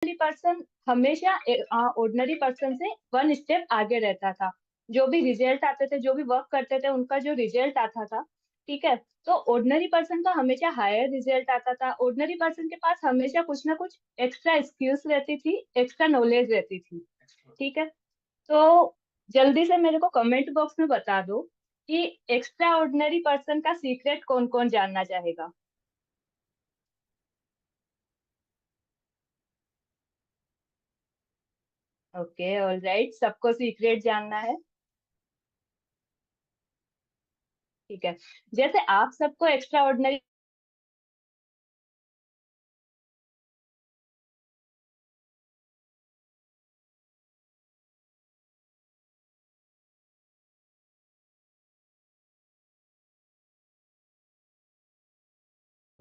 Person हमेशा ordinary person से 1 step आगे रहता था। जो भी रिजल्ट आते थे, जो भी वर्क करते थे, उनका जो रिजल्ट आता था, ठीक है, तो ऑर्डिनरी पर्सन का हमेशा हायर रिजल्ट आता था। ऑर्डिनरी पर्सन के पास हमेशा कुछ ना कुछ एक्स्ट्रा स्किल्स रहती थी, एक्स्ट्रा नॉलेज रहती थी, ठीक है। तो जल्दी से मेरे को कमेंट बॉक्स में बता दो कि एक्स्ट्रा ऑर्डिनरी पर्सन का सीक्रेट कौन कौन जानना चाहेगा। ओके, ऑलराइट, सबको सीक्रेट जानना है, ठीक है। जैसे आप सबको एक्स्ट्रा ऑर्डिनरी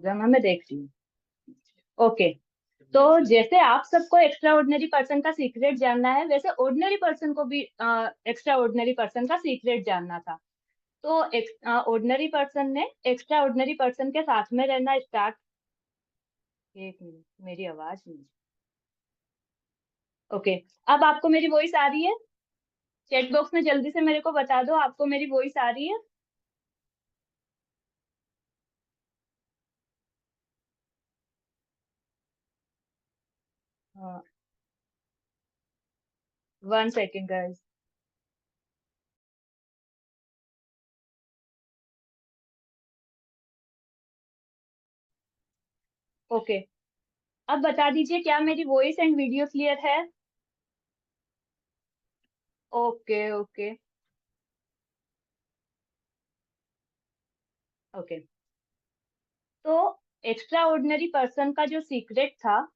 मैं देख रही हूँ। ओके, तो जैसे आप सबको एक्स्ट्रा ऑर्डिनरी पर्सन का सीक्रेट जानना है, वैसे ऑर्डिनरी पर्सन को भी एक्स्ट्रा ऑर्डिनरी पर्सन का सीक्रेट जानना था। तो ऑर्डिनरी पर्सन ने एक्स्ट्रा ऑर्डिनरी पर्सन के साथ में रहना स्टार्ट। एक मिनट, मेरी आवाज नहीं। ओके, अब आपको मेरी वॉइस आ रही है? चैट बॉक्स में जल्दी से मेरे को बता दो, आपको मेरी वॉइस आ रही है? 1 सेकेंड गाइस। ओके, अब बता दीजिए क्या मेरी वॉइस एंड वीडियो क्लियर है? Okay okay okay. तो एक्स्ट्रा ऑर्डिनरी पर्सन का जो सीक्रेट था,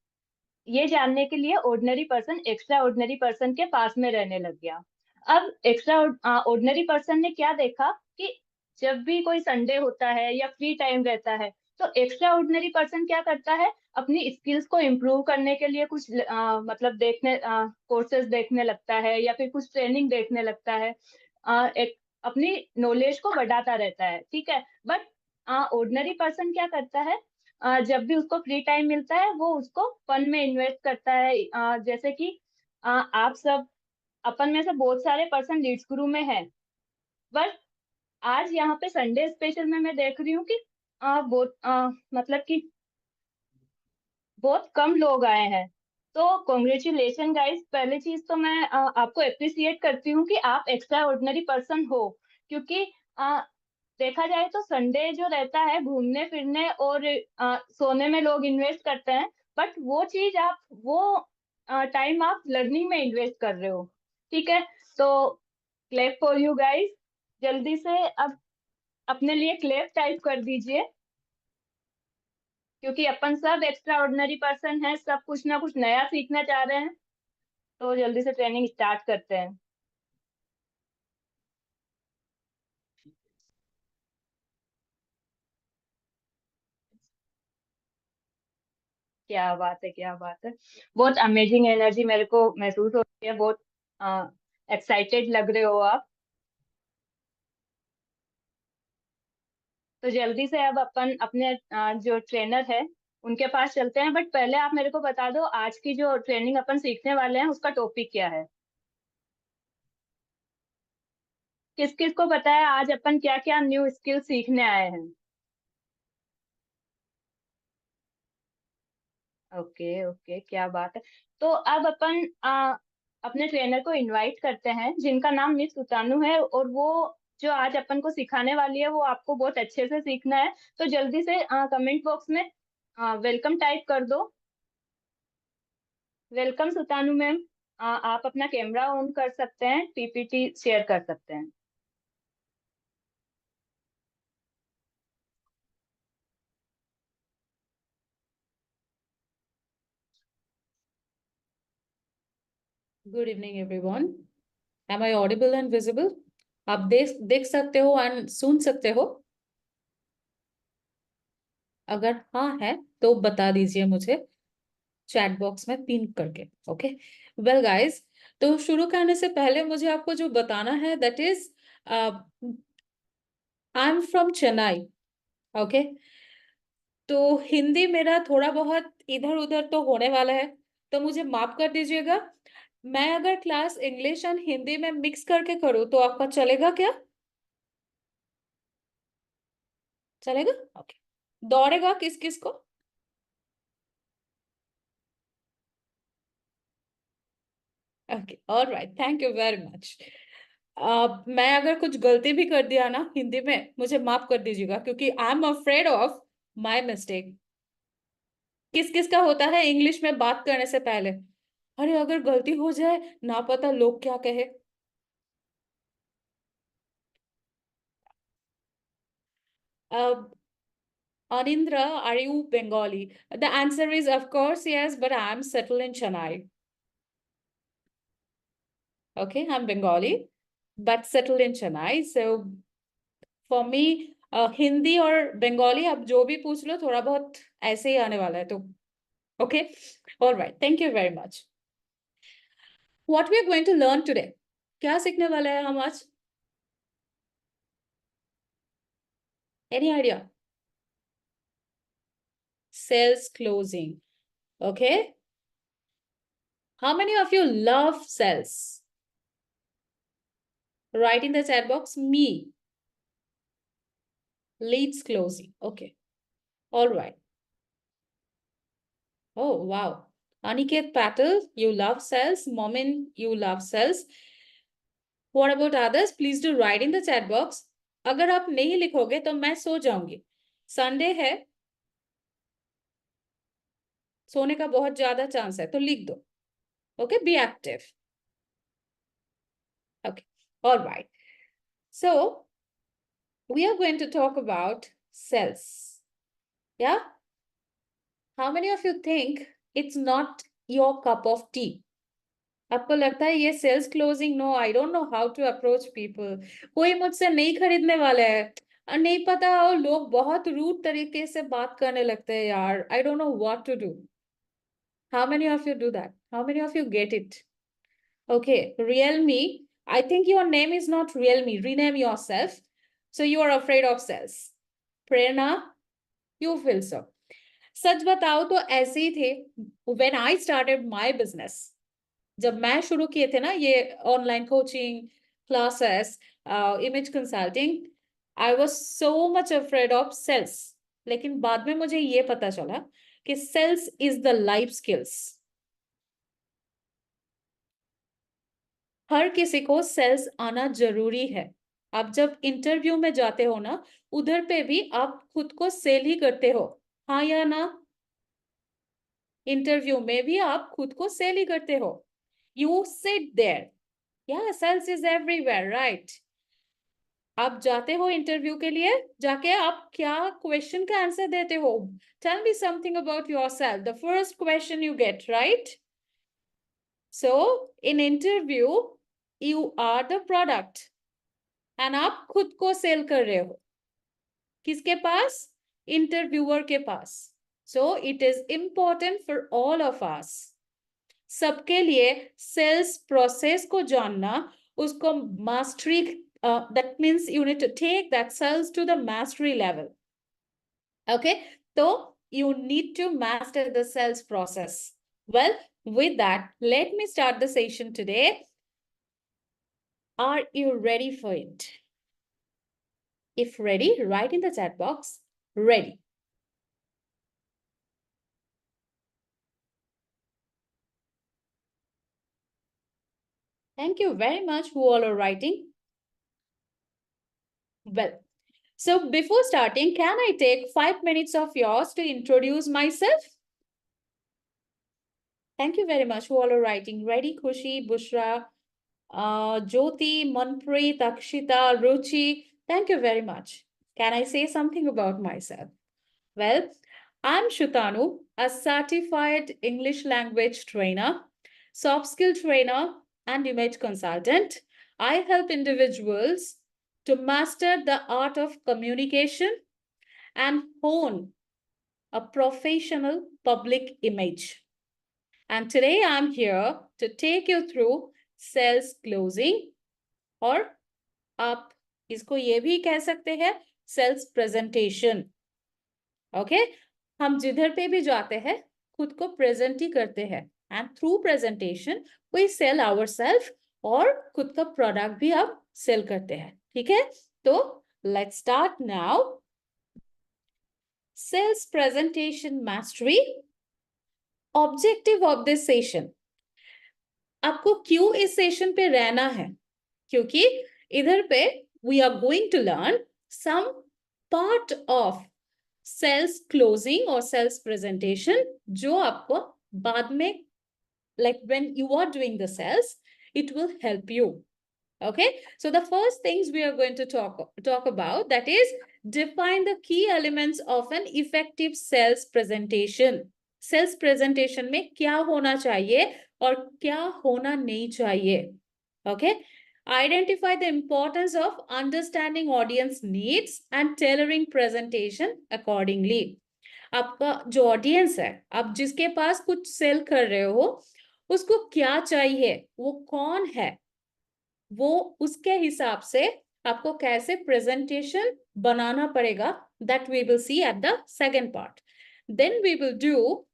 ये जानने के लिए ordinary person extra ordinary person के पास में रहने लग गया। अब एक्स्ट्रा ऑर्डिनरी पर्सन ने क्या देखा कि जब भी कोई संडे होता है या फ्री टाइम रहता है, तो एक्स्ट्रा ऑर्डिनरी पर्सन क्या करता है, अपनी स्किल्स को इम्प्रूव करने के लिए कुछ मतलब देखने कोर्सेज देखने लगता है या फिर कुछ ट्रेनिंग देखने लगता है। एक अपनी नॉलेज को बढ़ाता रहता है, ठीक है। बट ऑर्डिनरी पर्सन क्या करता है, जब भी उसको फ्री टाइम मिलता है वो उसको फन में इन्वेस्ट करता है। जैसे कि आप सब, अपन में से बहुत सारे पर्सन लीड्स ग्रुप में है, बट आज यहाँ पे संडे स्पेशल में मैं देख रही हूँ कि बहुत मतलब कि बहुत कम लोग आए हैं। तो कॉन्ग्रेचुलेशन गाइस, पहली चीज तो मैं आपको अप्रिसिएट करती हूँ कि आप एक्स्ट्रा ऑर्डिनरी पर्सन हो। क्योंकि अ, देखा जाए तो संडे जो रहता है घूमने फिरने और सोने में लोग इन्वेस्ट करते हैं, बट वो चीज आप वो टाइम आप लर्निंग में इन्वेस्ट कर रहे हो, ठीक है। तो क्लैप फॉर यू गाइस। जल्दी से अब अपने लिए क्लैप टाइप कर दीजिए, क्योंकि अपन सब एक्स्ट्रा ऑर्डिनरी पर्सन हैं, सब कुछ ना कुछ नया सीखना चाह रहे हैं। तो जल्दी से ट्रेनिंग स्टार्ट करते हैं। क्या बात है, क्या बात है। बहुत अमेजिंग एनर्जी मेरे को महसूस हो रही है, बहुत एक्साइटेड लग रहे हो आप। तो जल्दी से अब अपन अपने जो ट्रेनर है उनके पास चलते हैं, बट पहले आप मेरे को बता दो आज की जो ट्रेनिंग अपन सीखने वाले हैं उसका टॉपिक क्या है। किस किस को पता है आज अपन क्या क्या न्यू स्किल सीखने आए हैं? ओके ओके, क्या बात है। तो अब अपन अपने ट्रेनर को इनवाइट करते हैं, जिनका नाम मिस सुतानु है, और वो जो आज अपन को सिखाने वाली है वो आपको बहुत अच्छे से सीखना है। तो जल्दी से कमेंट बॉक्स में वेलकम टाइप कर दो। Welcome Sutanu ma'am. आप अपना कैमरा ऑन कर सकते हैं, पीपीटी शेयर कर सकते हैं। Good evening everyone. Am I audible and visible? आप देख देख सकते हो एंड सुन सकते हो? अगर हाँ है तो बता दीजिए मुझे चैट बॉक्स में पिन करके। ओके, वेल गाइस, तो शुरू करने से पहले मुझे आपको जो बताना है that is I am from Chennai. Okay, तो हिंदी मेरा थोड़ा बहुत इधर उधर तो होने वाला है, तो मुझे माफ कर दीजिएगा। मैं अगर क्लास इंग्लिश एंड हिंदी में मिक्स करके करूँ तो आपका चलेगा क्या? चलेगा, ओके। दौड़ेगा किस किस को? Okay, alright, thank you very much. मैं अगर कुछ गलती भी कर दिया ना हिंदी में, मुझे माफ कर दीजिएगा, क्योंकि I am afraid of my mistake. किस किस का होता है इंग्लिश में बात करने से पहले, अरे अगर गलती हो जाए ना पता लोग क्या कहे। Anindra, are you Bengali? The answer is of course yes, but I am settled in Chennai. Okay, I'm Bengali, but settled in Chennai. So for me, Hindi और बंगाली आप जो भी पूछ लो थोड़ा बहुत ऐसे ही आने वाला है, तो okay, alright, thank you very much. What we are going to learn today, क्या सीखने वाले हैं हम आज? Any idea? Sales closing, okay. How many of you love sales? Write in the chat box, me. Leads closing. Okay. All right. Oh, wow. Aniket Patel, you love cells. Momin, you love cells. What about others? Please do write in the chat box. अगर आप नहीं लिखोगे तो मैं सो जाऊंगी। Sunday है, सोने का बहुत ज्यादा चांस है, तो लिख दो। Okay, be active. Okay, all right. So we are going to talk about cells. Yeah? How many of you think it's not your cup of tea? आपको लगता है ये sales closing, no I don't know how to approach people, कोई मुझसे नहीं खरीदने वाला है, और नहीं पता, और लोग बहुत रूड तरीके से बात करने लगते हैं यार, I don't know what to do. How many of you do that? How many of you get it? Okay, Realme, I think your name is not Realme, rename yourself, so you are afraid of sales. Prerna, you feel so. सच बताओ तो ऐसे ही थे when I started my business. जब मैं शुरू किए थे ना ये online coaching classes, image consulting, I was so much afraid of sales. लेकिन बाद में मुझे ये पता चला कि sales is the life skills. हर किसी को सेल्स आना जरूरी है। आप जब इंटरव्यू में जाते हो ना, उधर पे भी आप खुद को सेल ही करते हो, हाँ या ना? इंटरव्यू में भी आप खुद को सेल ही करते हो। यू सिट देयर, या सेल्स इज एवरीवेयर, राइट? आप जाते हो इंटरव्यू के लिए, जाके आप क्या क्वेश्चन का आंसर देते हो? Tell me something about yourself, the first question you get, right? So in interview you are the product, and आप खुद को सेल कर रहे हो किसके पास? इंटरव्यूअर के पास। So it is important for all of us, सबके लिए सेल्स प्रोसेस को जानना, उसको mastery, that means you need to take that sales to the mastery level. Okay, so you need to master the sales process. Well, with that, let me start the session today. Are you ready for it? If ready, write in the chat box, ready. Thank you very much who all are writing. Well, so before starting, can I take 5 minutes of yours to introduce myself? Thank you very much who all are writing. Ready, Khushi, Bushra, Jyoti, Manpreet, Akshita, Ruchi. Thank you very much. Can I say something about myself? Well, I'm Shutanu, a certified English language trainer, soft skill trainer, and image consultant. I help individuals to master the art of communication and hone a professional public image. And today I'm here to take you through sales closing, और आप इसको ये भी कह सकते हैं sales presentation. Okay, हम जिधर पे भी जाते हैं खुद को प्रेजेंट ही करते हैं, and through presentation we sell ourselves और खुद का प्रोडक्ट भी आप सेल करते हैं. ठीक है? तो let's start now. Sales presentation mastery. Objective of this session. आपको क्यों इस सेशन पे रहना है? क्योंकि इधर पे we are going to learn some part of sales closing or sales presentation जो आपको बाद में, like when you are doing the sales, it will help you. Okay, so the first things we are going to talk about, that is define the key elements of an effective sales presentation. Sales presentation में क्या होना चाहिए और क्या होना नहीं चाहिए. Okay, identify the importance of understanding audience needs and tailoring presentation accordingly. आपका जो ऑडियंस है, आप जिसके पास कुछ सेल कर रहे हो, उसको क्या चाहिए, वो कौन है, वो उसके हिसाब से आपको कैसे प्रेजेंटेशन बनाना पड़ेगा. That we will see at the second part. Then we will do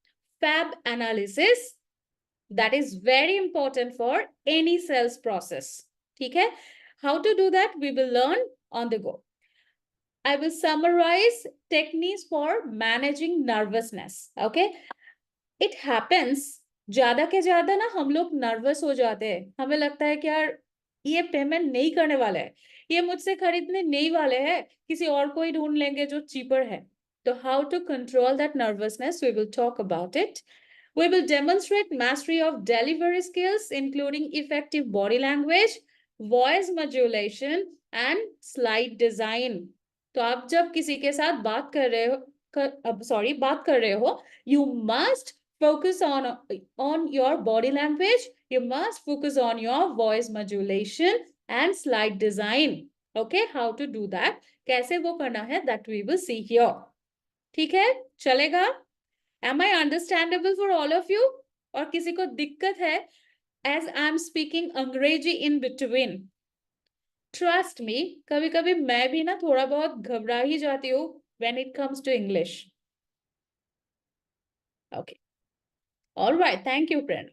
fab analysis. That is very important for any sales process. ठीक है? How to do that we will learn on the go. I will summarize techniques for managing nervousness. Okay? It happens, ज्यादा के ज्यादा ना हम लोग nervous हो जाते हैं. हमें लगता है कि यार ये पेमेंट नहीं करने वाले हैं, ये मुझसे खरीदने नहीं वाले हैं, किसी और को ही ढूंढ लेंगे जो चीपर है. तो how to control that nervousness, we will talk about it. We will demonstrate mastery of delivery skills, including effective body language, voice modulation, and slide design. तो आप जब किसी के साथ बात कर रहे हो, you must focus on your body language. You must focus on your voice modulation and slide design. Okay, how to do that? कैसे वो करना है? That we will see here. ठीक है? चलेगा? Am I understandable for all of you? और किसी को दिक्कत है as I'm speaking अंग्रेजी in between? Trust me, कभी-कभी मैं भी ना थोड़ा बहुत घबरा ही जाती हूँ when it comes to English. Okay. All right. Thank you, Prerna.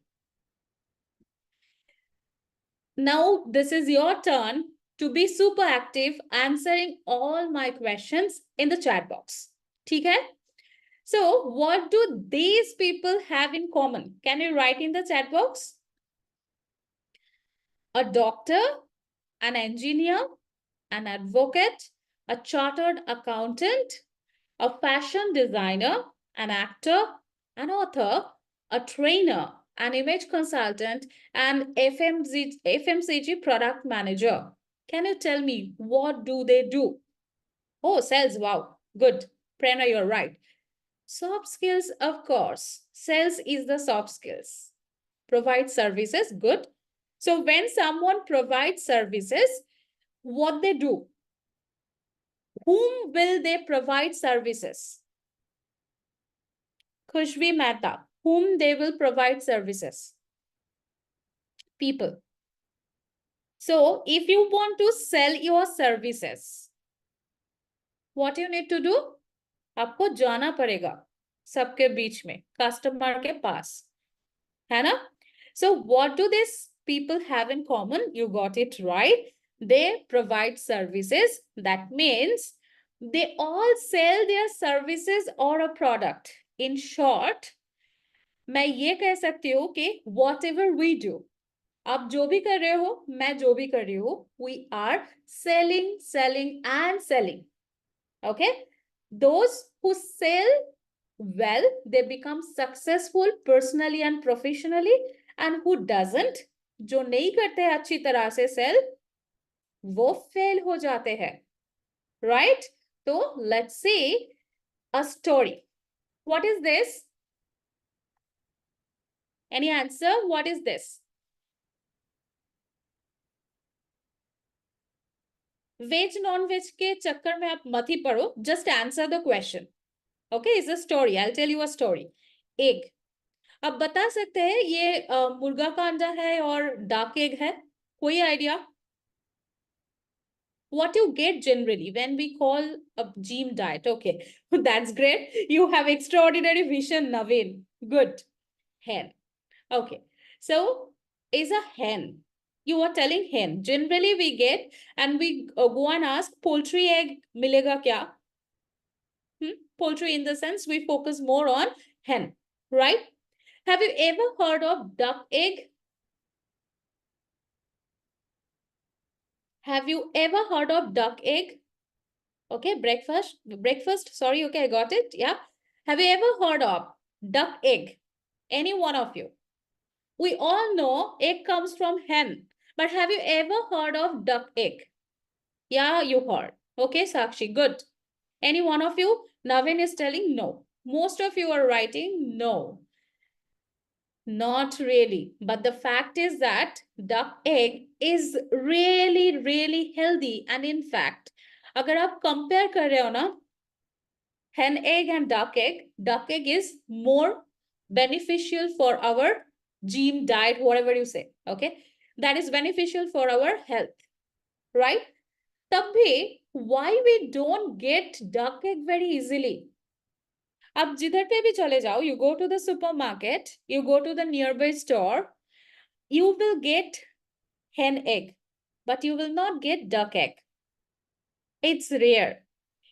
Now, this is your turn to be super active, answering all my questions in the chat box. ठीक है? So, what do these people have in common? Can you write in the chat box? A doctor, an engineer, an advocate, a chartered accountant, a fashion designer, an actor, an author, a trainer, an image consultant, and FMCG product manager. Can you tell me what do they do? Oh, sales. Wow. Good. Prerna, you're right. Soft skills, of course. Sales is the soft skills. Provide services. Good. So when someone provides services, what they do? Whom will they provide services? Khushbi Mehta. Whom they will provide services? People. So if you want to sell your services, what you need to do? आपको जाना पड़ेगा सबके बीच में, customer के पास, है ना? So what do these people have in common? You got it right. They provide services. That means they all sell their services or a product. In short, मैं ये कह सकती हूँ कि whatever we do, आप जो भी कर रहे हो, मैं जो भी कर रही हूँ, we are selling, selling and selling. Okay? Those who sell well, they become successful personally and professionally, and who doesn't, जो नहीं करते अच्छी तरह से sell, वो fail हो जाते हैं. Right? So let's see a story. What is this? Any answer? What is this? Veg non-veg के चक्कर में आप मत ही पढ़ो. Just answer the question. Okay, it's a story. I'll tell you a story. Egg. अब बता सकते हैं ये मुर्गा का अंडा है और डार्क एग है? कोई idea? What you get generally when we call a gym diet? Okay, that's great. You have extraordinary vision, Naveen. Good. Hen. Okay, so is a hen. You are telling hen. Generally we get and we go and ask poultry egg milega kya? Poultry in the sense we focus more on hen, right? Have you ever heard of duck egg? Have you ever heard of duck egg? Okay, breakfast, sorry, okay, I got it, yeah. Have you ever heard of duck egg? Any one of you? We all know egg comes from hen, but have you ever heard of duck egg? Yeah, you heard. Okay, Sakshi, good. Any one of you? Navin is telling no. Most of you are writing no. Not really. But the fact is that duck egg is really, really healthy. And in fact, अगर आप compare कर रहे हो ना, hen egg and duck egg is more beneficial for our gene diet, whatever you say. Okay, that is beneficial for our health, right? तब भी why we don't get duck egg very easily? अब जिधर पे भी चले जाओ, you go to the supermarket, you go to the nearby store, you will get hen egg, but you will not get duck egg. It's rare.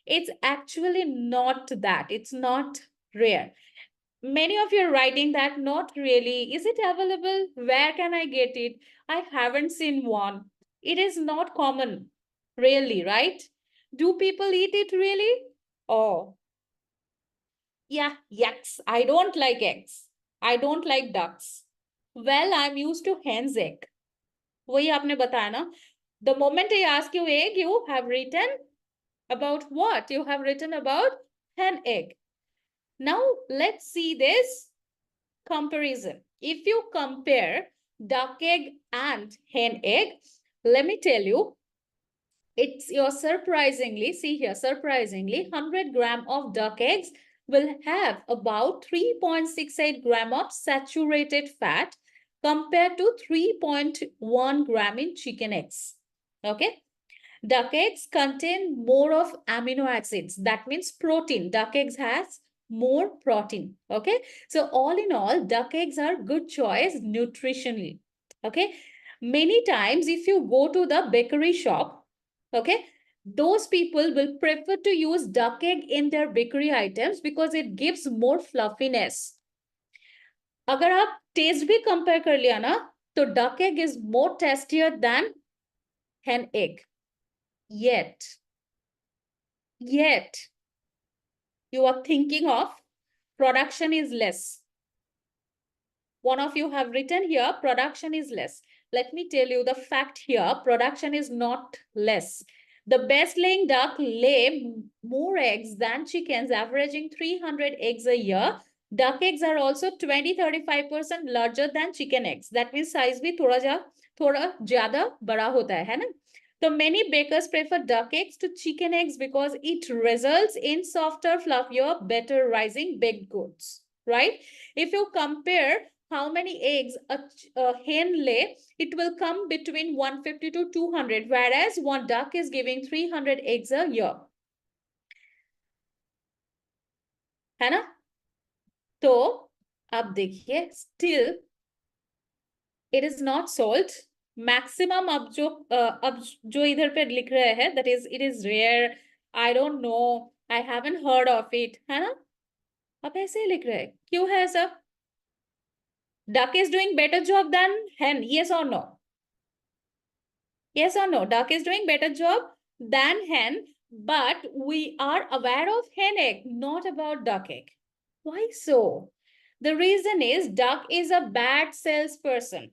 It's actually not that. It's not rare. Many of you are writing that not really. Is it available? Where can I get it? I haven't seen one. It is not common, really, right? Do people eat it really? Oh, yeah, yucks. I don't like eggs. I don't like ducks. Well, I'm used to hen's egg. वही आपने बताया ना. The moment I ask you egg, you have written about what? You have written about hen egg. Now, let's see this comparison. If you compare duck egg and hen egg, let me tell you, it's your surprisingly, see here, surprisingly, 100 gram of duck eggs will have about 3.68 gram of saturated fat compared to 3.1 gram in chicken eggs. Okay. Duck eggs contain more of amino acids. That means protein. Duck eggs has more protein. Okay. So all in all, duck eggs are good choice nutritionally. Okay. Many times if you go to the bakery shop, okay, those people will prefer to use duck egg in their bakery items because it gives more fluffiness. अगर आप taste भी compare कर लिया ना, तो duck egg is more tastier than hen egg. Yet, you are thinking of production is less. One of you have written here, production is less. Let me tell you the fact here, production is not less. The best laying duck lay more eggs than chickens, averaging 300 eggs a year. Duck eggs are also 20-35% larger than chicken eggs. That means size भी थोड़ा ज़्यादा बड़ा होता है ना? So many bakers prefer duck eggs to chicken eggs because it results in softer, fluffier, better rising baked goods, right? If you compare how many eggs a hen lay, it will come between 150 to 200, whereas one duck is giving 300 eggs a year. है ना? तो अब देखिए, still it is not sold. Maximum अब जो इधर पे लिख रहे हैं, that is it is rare, I don't know, I haven't heard of it, है ना? अब ऐसे ही लिख रहे हैं, क्यों है ऐसा? Duck is doing better job than hen, yes or no? Yes or no? Duck is doing better job than hen, but we are aware of hen egg, not about duck egg. Why so? The reason is duck is a bad salesperson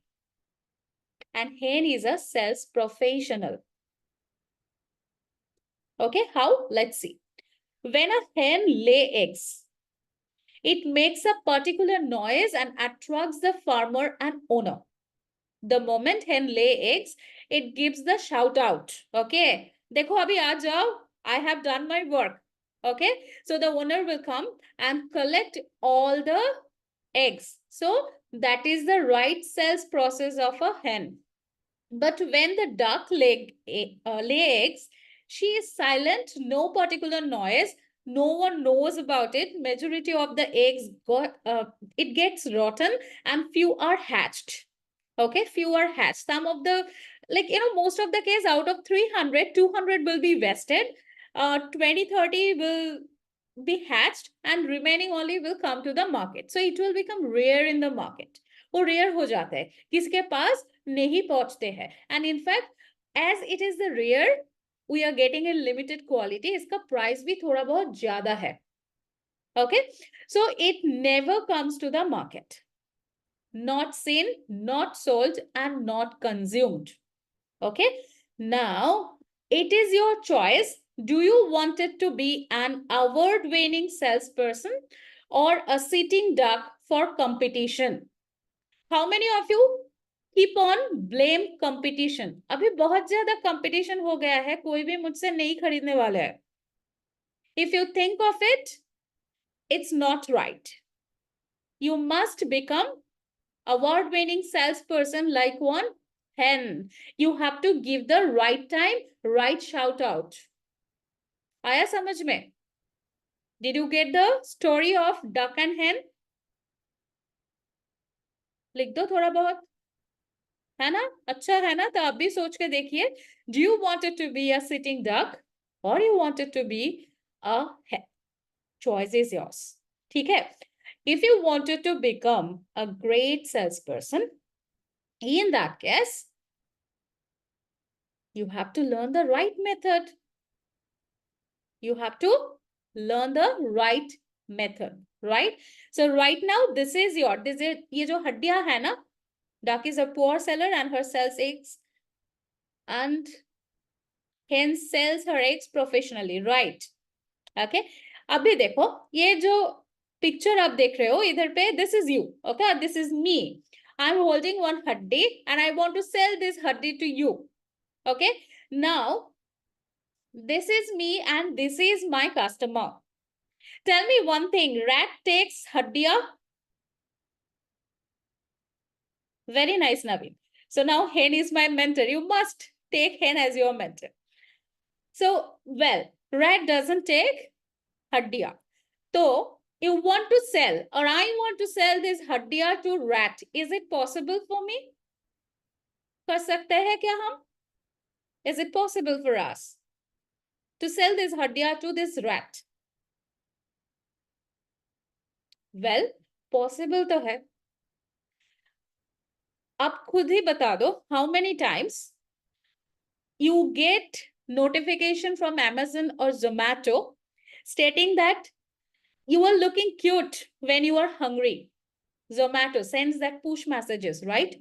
and hen is a sales professional. Okay, how? Let's see. When a hen lay eggs, it makes a particular noise and attracts the farmer and owner. The moment hen lay eggs, it gives the shout out. Okay, देखो अभी आ जाओ, I have done my work. Okay, so the owner will come and collect all the eggs. So that is the right sales process of a hen. But when the duck lay eggs, she is silent, no particular noise, no one knows about it. Majority of the eggs it gets rotten and few are hatched. Okay, few are hatched. Some of the, like, most of the case, out of 300, 200 will be vested. 20, 30 will be hatched and remaining only will come to the market. So it will become rare in the market. वो rare हो जाते हैं, किसके पास नहीं पहुंचते हैं. And in fact, as it is the rare, we are getting a limited quality. इसका price भी थोड़ा बहुत ज्यादा है. Okay, so it never comes to the market. Not seen, not sold, and not consumed. Okay, now it is your choice. Do you want it to be an award-winning salesperson or a sitting duck for competition? How many of you keep on blame competition? अभी बहुत ज्यादा competition हो गया है, कोई भी मुझसे नहीं खरीदने वाला है. If you think of it, it's not right. You must become award-winning salesperson like one hen. You have to give the right time, right shout out. आया समझ में? Did you get the story of duck and hen? लिख दो थोड़ा बहुत, है ना? अच्छा है ना? तो आप भी सोच के देखिए. Do you want it to be a sitting duck or you want it to be a hen? Choice is yours. ठीक है? If you wanted to become a great salesperson, in that case, you have to learn the right method. You have to learn the right method, right? So right now, this is ये जो हड्डियां है ना, duck is a poor seller and her sells eggs, and hen sells her eggs professionally, right? Okay. अभी देखो, ये जो picture आप देख रहे हो इधर पे, this is you, okay? This is me. I'm holding one haddi and I want to sell this haddi to you. Okay. Now, this is me and this is my customer. Tell me one thing, rat takes haddiya? Very nice, Naveen. So now hen is my mentor. You must take hen as your mentor. So, well, rat doesn't take haddiya. So, you want to sell, or I want to sell this haddiya to rat. Is it possible for me? कर सकते हैं क्या हम? Is it possible for us to sell this haddiya to this rat? Well, possible तो है. आप खुद ही बता दो, how many times you get notification from Amazon or Zomato stating that you are looking cute when you are hungry. Zomato sends that push messages, right?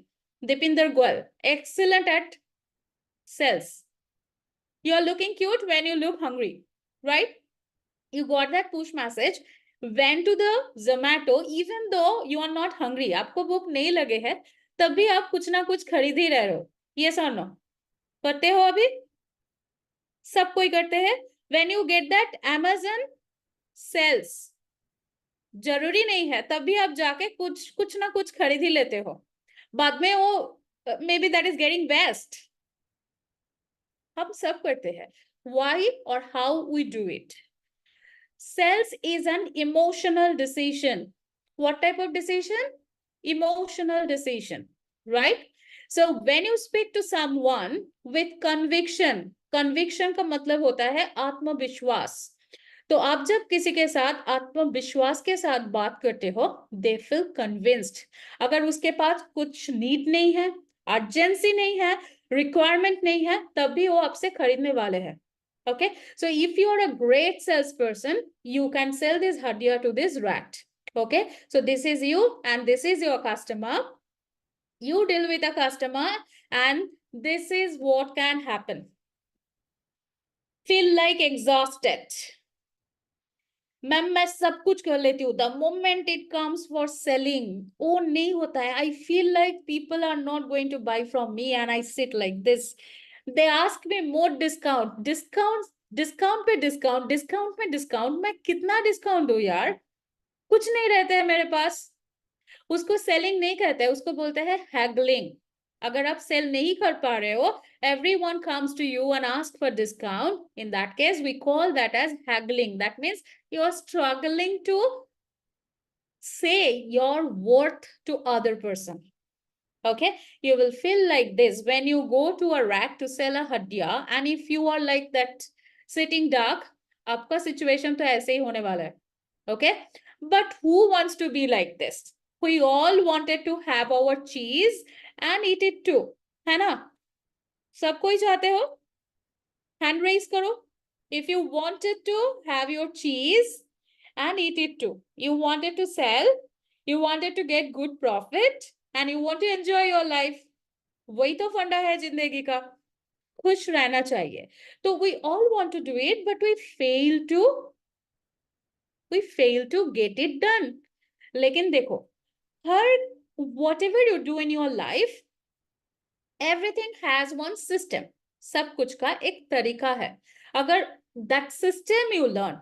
Dipinder Goel, excellent at sales. You are looking cute when you look hungry, right? You got that push message, went to the Zomato, even though you are not hungry, आपको भूख नहीं लगे है, तब भी आप कुछ ना कुछ खरीद ही रहे हो. Yes or no? करते हो अभी? सब कोई करते हैं. When you get that Amazon sells, जरूरी नहीं है तब भी आप जाके कुछ ना कुछ खरीद ही लेते हो. बाद में वो maybe that is getting best. हम सब करते हैं. Why or how we do it? Sales is an emotional decision. What type of decision? Emotional decision, right? So when you speak to someone with conviction, conviction का मतलब होता है आत्मविश्वास. तो आप जब किसी के साथ आत्मविश्वास के साथ बात करते हो, they feel convinced. अगर उसके पास कुछ नीड नहीं है, अर्जेंसी नहीं है, रिक्वायरमेंट नहीं है, तब भी वो आपसे खरीदने वाले हैं. Okay, so if you are a great salesperson, you can sell this haddiya to this rat. Okay, so this is you and this is your customer. You deal with a customer and this is what can happen. Feel like exhausted. Ma'am मैं सब कुछ कर लेती हूँ. The moment it comes for selling, वो नहीं होता है. I feel like people are not going to buy from me and I sit like this. They ask me more discount, discount पे डिस्काउंट, डिस्काउंट में डिस्काउंट. मैं कितना discount दूं यार? कुछ नहीं रहता है मेरे पास. उसको सेलिंग नहीं कहते हैं, उसको बोलते हैं हैगलिंग. अगर आप सेल नहीं कर पा रहे हो, everyone comes to you and asks for discount. In that case, we call that as haggling. That means you are struggling to say your worth to other person. Okay, you will feel like this when you go to a rack to sell a hadiya, and if you are like that sitting duck, आपका situation तो ऐसे ही होने वाला है. Okay, but who wants to be like this? We all wanted to have our cheese and eat it too, है ना? सब कोई चाहते हो? Hand raise करो. If you wanted to have your cheese and eat it too, you wanted to sell, you wanted to get good profit, and you want to enjoy your life. वही तो फंडा है जिंदगी का. खुश रहना चाहिए. तो we all want to do it, but we fail to get it done. लेकिन देखो, हर whatever you do in your life, everything has one system. सब कुछ का एक तरीका है. अगर that system you learn,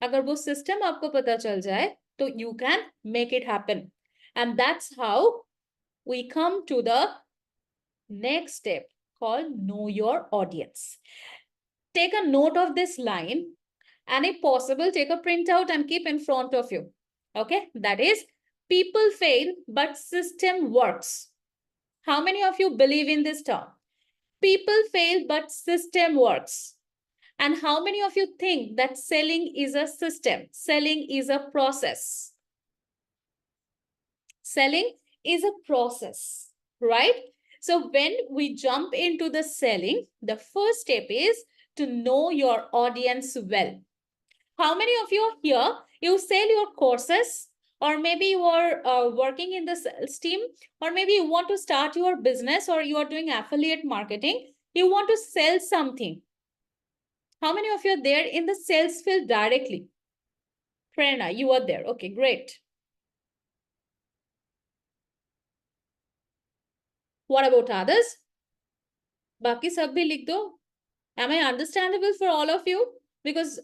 अगर वो system आपको पता चल जाए, तो you can make it happen. And that's how we come to the next step called know your audience. Take a note of this line, and if possible, take a printout and keep in front of you. Okay, that is, people fail, but system works. How many of you believe in this term? People fail, but system works. And how many of you think that selling is a system? Selling is a process. Selling is a process, right? So when we jump into the selling, the first step is to know your audience well. How many of you here, you sell your courses, or maybe you are working in the sales team, or maybe you want to start your business, or you are doing affiliate marketing, you want to sell something. How many of you are there in the sales field directly? Prerna, you are there. Okay, great. What about others? Baki sab bhi likh do. Am I understandable for all of you? Because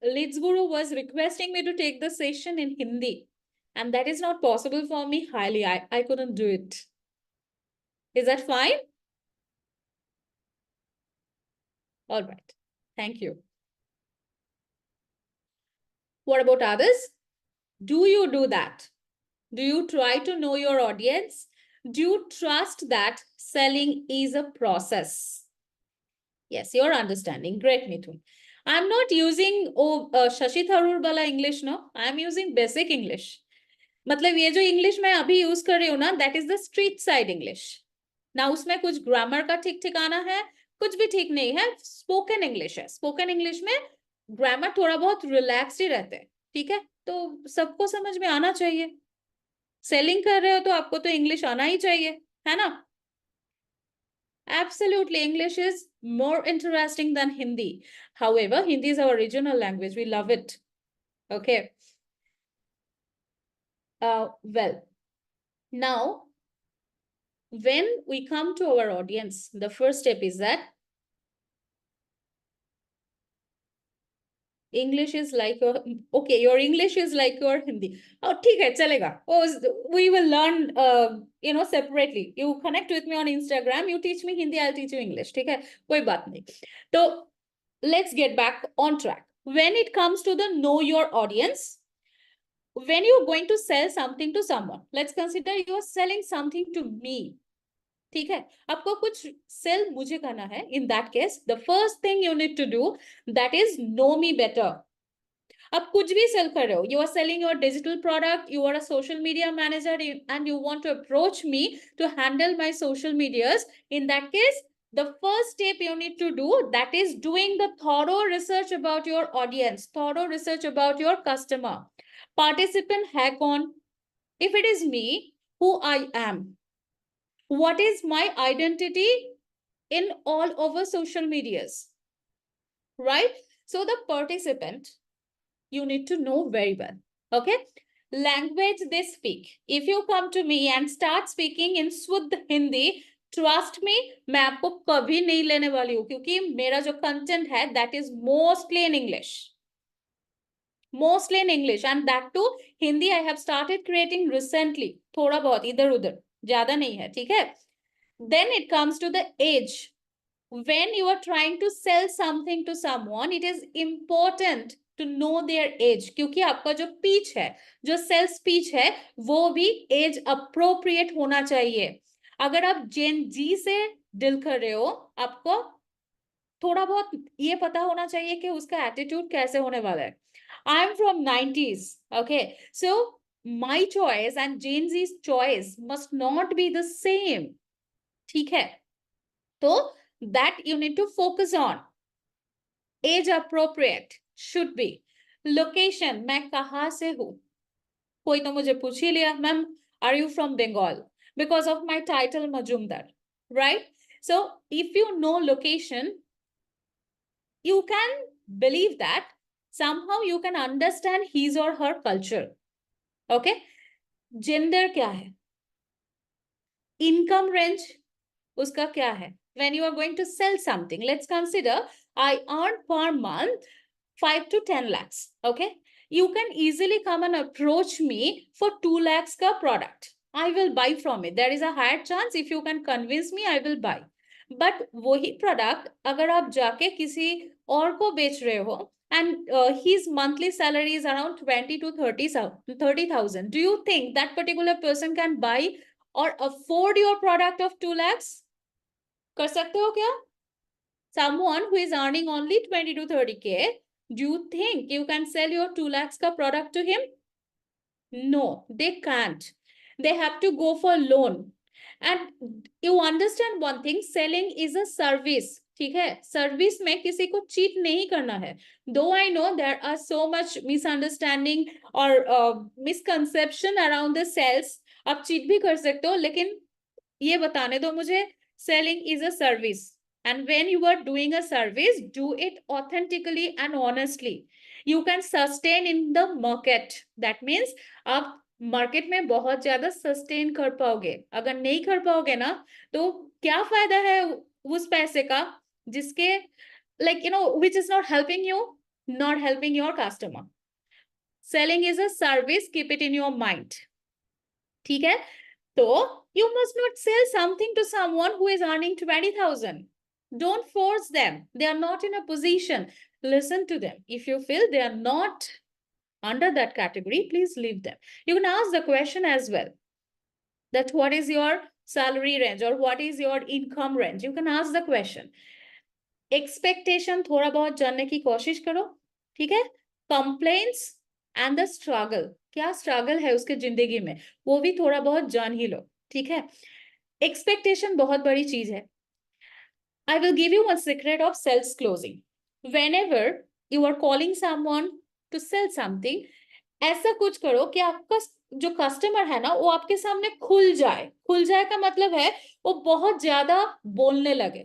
Leads Guru was requesting me to take the session in Hindi, and that is not possible for me highly. I couldn't do it. Is that fine? All right. Thank you. What about others? Do you do that? Do you try to know your audience? Do you trust that selling is a process? Yes, you're understanding. Great, Mithun. I'm not using Shashi Tharoor wala English, no. I'm using basic English. मतलब ये जो English मैं अभी use कर रही हूँ ना, that is the street side English ना. उसमें कुछ ग्रामर का ठीक ठिकाना है, कुछ भी ठीक नहीं है. स्पोकन इंग्लिश है. स्पोकन इंग्लिश में ग्रामर थोड़ा बहुत रिलैक्स्ड ही रहते हैं. ठीक है, तो सबको समझ में आना चाहिए. सेलिंग कर रहे हो तो आपको तो इंग्लिश आना ही चाहिए, है ना? Absolutely, English is more interesting than Hindi. However, Hindi is our regional language. We love it. Okay. Well, now, when we come to our audience, the first step is that English is like your, okay, your English is like your Hindi. Oh, ठीक है, चलेगा. Oh, we will learn, separately. You connect with me on Instagram. You teach me Hindi, I'll teach you English. ठीक है, कोई बात नहीं. So let's get back on track. When it comes to the know your audience, when you're going to sell something to someone, let's consider you're selling something to me. ठीक है, आपको कुछ cell मुझे करना है. In that case, the first thing you need to do, that is know me better. आप कुछ भी सेल कर रहे हो, you are selling your digital product, you are a social media manager, and you want to approach me to handle my social medias. In that case, the first step you need to do, that is doing the thorough research about your audience, thorough research about your customer. Participant hack-on. If it is me, who I am, what is my identity in all over social medias, right? So the participant, you need to know very well. Okay, language they speak. If you come to me and start speaking in Shuddh Hindi, trust me, मैं आपको कभी नहीं लेने वाली हूँ, क्योंकि मेरा जो content है, that is mostly in English. Mostly in English, and that too Hindi I have started creating recently. थोड़ा बहुत इधर उधर, ज्यादा नहीं है, ठीक है। Then it comes to the age. When you are trying to sell something to someone, it is important to know their age, क्योंकि आपका जो pitch है, जो sales pitch है, वो भी age appropriate होना चाहिए। अगर आप Gen Z से डील कर रहे हो, आपको थोड़ा बहुत ये पता होना चाहिए कि उसका एटीट्यूड कैसे होने वाला है। I am from 90s, okay, so my choice and Gen Z's choice must not be the same, ठीक है। तो that you need to focus on. Age appropriate should be. Location, मैं कहाँ से हूँ, कोई तो मुझे पूछ ही लिया, ma'am are you from Bengal, because of my title Majumdar, right? So if you know location, you can believe that somehow you can understand his or her culture, okay? Gender क्या है, income range उसका क्या है, when you are going to sell something, let's consider I earn per month 5 to 10 lakhs, okay? You can easily come and approach me for 2 lakhs ka product. I will buy from it. There is a higher chance if you can convince me, I will buy. But वही product अगर आप जाके किसी और को बेच रहे हो and his monthly salary is around 20 to 30,000, do you think that particular person can buy or afford your product of 2 lakhs? कर सकते हो क्या? Someone who is earning only 20 to 30K, do you think you can sell your 2 lakhs ka product to him? No, they can't. They have to go for loan. And you understand one thing, selling is a service, ठीक है, service में किसी को cheat नहीं करना है। Though I know there are so much misunderstanding और misconception around the sales, आप चीट भी कर सकते हो, लेकिन ये बताने दो मुझे, selling is a service, and when you are doing a service, do it authentically and honestly. You can sustain in the market, that means आप मार्केट में बहुत ज्यादा सस्टेन कर पाओगे। अगर नहीं कर पाओगे ना, तो क्या फायदा है उस पैसे का जिसके like you know which is not helping you, not helping your customer. Selling is a service, keep it in your mind, ठीक है। So you must not sell something to someone who is earning 20,000. Don't force them. They are not in a position. Listen to them. If you feel they are not under that category, please leave them. You can ask the question as well, that what is your salary range or what is your income range? You can ask the question. Expectation थोड़ा बहुत जानने की कोशिश करो, ठीक है। Complaints and the struggle, क्या struggle है उसके जिंदगी में, वो भी थोड़ा बहुत जान ही लो, ठीक है। Expectation बहुत बड़ी चीज है। I will give you one secret of sales closing. Whenever you are calling someone to sell something, ऐसा कुछ करो कि आपका जो कस्टमर है ना, वो आपके सामने खुल जाए। खुल जाए का मतलब है वो बहुत ज्यादा बोलने लगे,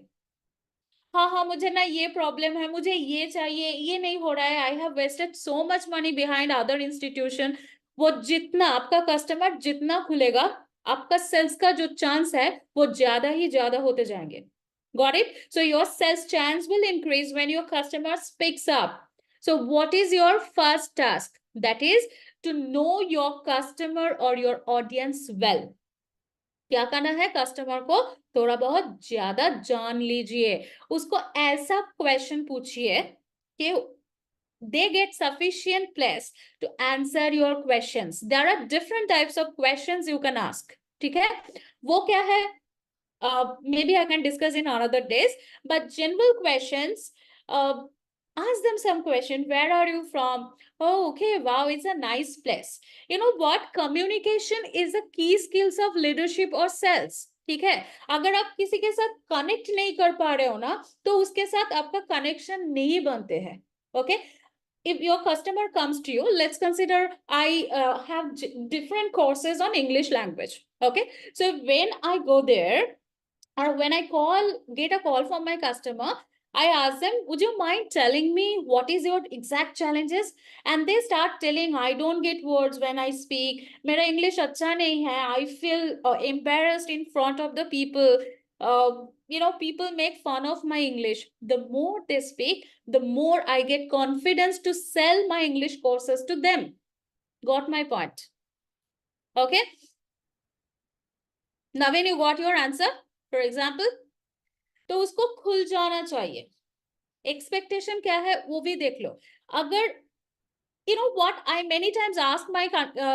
हाँ हाँ मुझे ना ये प्रॉब्लम है, मुझे ये चाहिए, ये नहीं हो रहा है, I have wasted so much money behind other institution. वो जितना आपका कस्टमर जितना खुलेगा, आपका सेल्स का जो चांस है वो ज्यादा ही ज्यादा होते जाएंगे। Got it? So your sales chance will increase when your customer speaks up. So what is your first task? That is to know your customer or your audience well. क्या करना है, कस्टमर को थोड़ा बहुत ज्यादा जान लीजिए, उसको ऐसा क्वेश्चन पूछिए कि they get sufficient place to answer your questions. There are different types of questions you can ask, ठीक है। वो क्या है, maybe I can discuss in another days, but general questions, ask them some question. Where are you from? Oh, okay, wow, it's a nice place. You know what, communication is a key skills of leadership or sales, ठीक है। अगर आप किसी के साथ connect नहीं कर पा रहे हो ना, तो उसके साथ आपका कनेक्शन नहीं बनते हैं, okay. If your customer comes to you, let's consider I have different courses on English language, okay। So when I go there, or when I get a call from my customer, I ask them, would you mind telling me what is your exact challenges? And they start telling, I don't get words when I speak, मेरा English अच्छा नहीं है, I feel embarrassed in front of the people. You know, people make fun of my English. The more they speak, the more I get confidence to sell my English courses to them. Got my point? Okay. Naveen, you got your answer, for example? तो उसको खुल जाना चाहिए. Expectation क्या है वो भी देख लो. अगर you know what, I many times ask my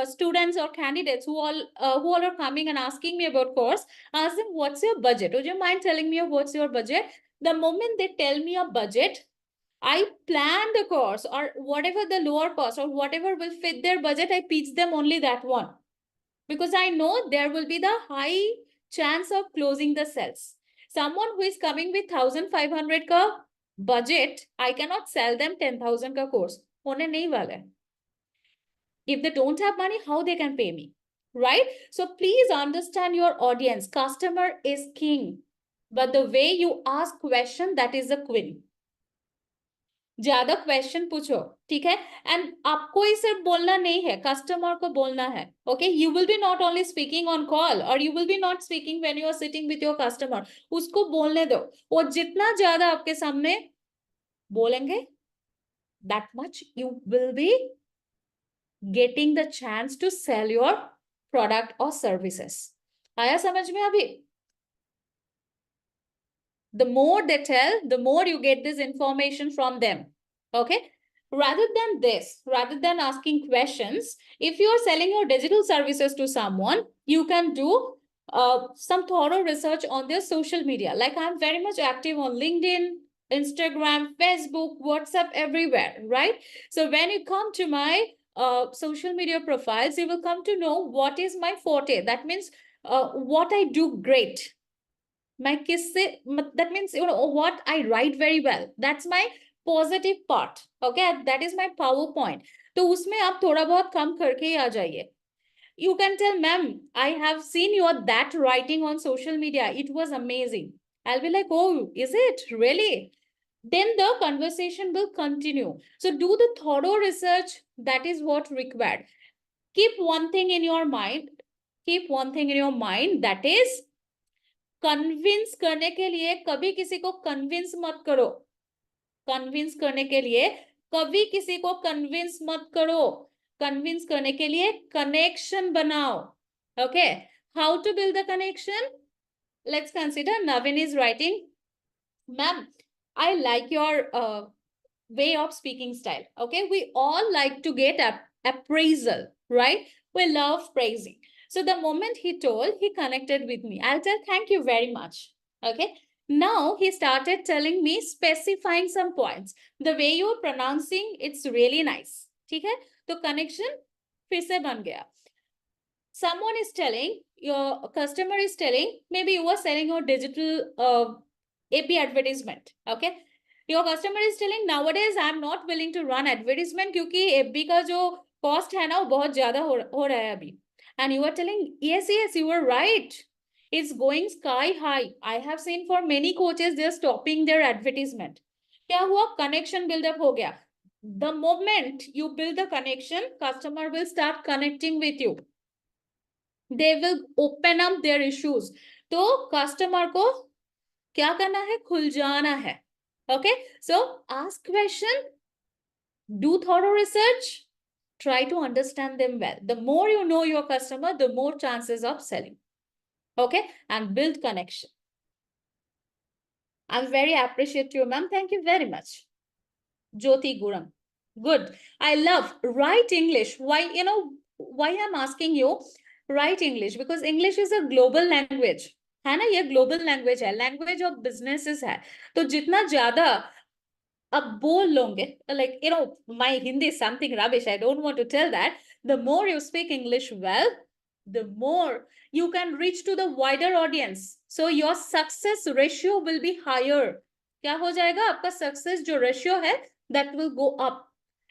students or candidates who all are coming and asking me about course, ask them what's your budget, would you mind telling me what's your budget? The moment they tell me a budget, I plan the course or whatever the lower cost or whatever will fit their budget, I pitch them only that one, because I know there will be the high chance of closing the sales. Someone who is coming with 1500 ka budget, I cannot sell them 10,000 ka course. होने नहीं वाला है. If they don't have money, how they can pay me, right? So please understand your audience. Customer is king, but the way you ask question, that is the queen. ज्यादा question पूछो, ठीक है? And आपको ही सिर्फ बोलना नहीं है, customer को बोलना है. Okay, you will be not only speaking on call और you will be not speaking when you are sitting with your customer. उसको बोलने दो. वो जितना ज्यादा आपके सामने बोलेंगे, that much you will be getting the chance to sell your product or services. आया समझ में अभी? The more they tell, the more you get this information from them. Okay? Rather than this, rather than asking questions, if you are selling your digital services to someone, you can do some thorough research on their social media. Like I'm very much active on LinkedIn, Instagram, Facebook, WhatsApp, everywhere, right? So when you come to my social media profiles, you will come to know what is my forte. That means what I do great. My kisse, that means, you know, what I write very well. That's my positive part. Okay, that is my PowerPoint. तो उसमें आप थोड़ा बहुत कम करके ही आ जाइए. You can tell, ma'am, I have seen your that writing on social media. It was amazing. I'll be like, oh, is it really? Then the conversation will continue. So do the thorough research. That is what required. Keep one thing in your mind. Keep one thing in your mind. That is, convince करने के लिए कभी किसी को convince मत करो. Convince करने के लिए कभी किसी को कन्विंस मत करो. कन्विंस करने के लिए कनेक्शन बनाओ. Okay, how to build the connection? Let's consider Naveen is writing, ma'am, I like your way of speaking style. Okay, we all like to get appraisal, right? We love praising. So the moment he told, he connected with me. I'll tell thank you very much. Okay. Now he started telling me, specifying some points. The way you're pronouncing, it's really nice. ठीक है? तो connection फिर से बन गया. Someone is telling, your customer is telling, maybe you are selling your digital AP advertisement. Okay. Your customer is telling, nowadays I'm not willing to run advertisement क्योंकि FB का जो cost है ना वो बहुत ज़्यादा हो रहा है अभी. And you are telling, yes, you are right. It's going sky high. I have seen for many coaches, they're stopping their advertisement. क्या हुआ? Connection build up हो गया. The moment you build the connection, customer will start connecting with you. They will open up their issues. तो customer को क्या करना है? खुल जाना है. Okay, so ask question, do thorough research, try to understand them well. The more you know your customer, the more chances of selling. Okay, and build connection. I'm very appreciative to you, ma'am. Thank you very much. Jyoti Guram. Good. I love write English. Why, you know, why I'm asking you write English? Because English is a global language. है ना, ये global language है, language of businesses है. तो जितना ज्यादा अब बोल लोगे, like, you know, my Hindi is something rubbish, I don't want to tell that. The more you speak English well, the more you can reach to the wider audience. So your success ratio will be higher. क्या हो जाएगा? आपका success जो ratio है, that will go up.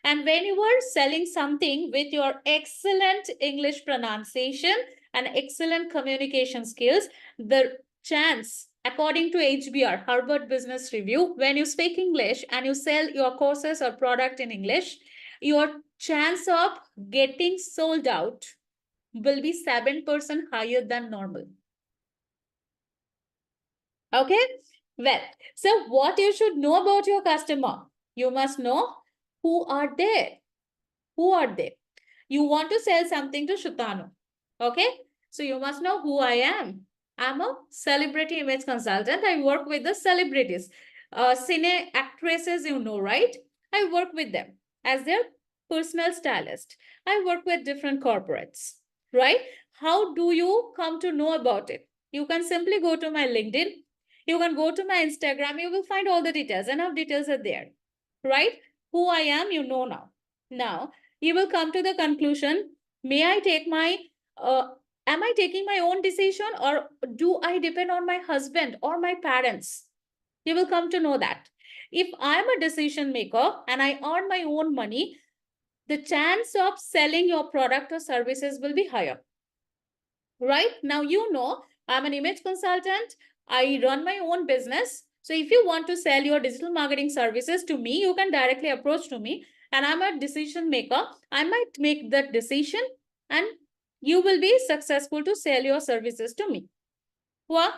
And when you are selling something with your excellent English pronunciation and excellent communication skills, the chance, according to HBR, Harvard Business Review, when you speak English and you sell your courses or product in English, your chance of getting sold out will be 7% higher than normal. Okay? Well, so what you should know about your customer? You must know who are they. Who are they? You want to sell something to Shutanu. Okay? So you must know who I am. I'm a celebrity image consultant. I work with the celebrities, cine actresses, you know, right? I work with them as their personal stylist. I work with different corporates, right? How do you come to know about it? You can simply go to my LinkedIn. You can go to my Instagram. You will find all the details. Enough details are there, right? Who I am, you know now. Now, you will come to the conclusion, may I take my am I taking my own decision or do I depend on my husband or my parents? You will come to know that. If I am a decision maker and I earn my own money, the chance of selling your product or services will be higher. Right? Now, you know, I'm an image consultant. I run my own business. So if you want to sell your digital marketing services to me, you can directly approach to me. And I'm a decision maker. I might make that decision and you will be successful to sell your services to me. Well,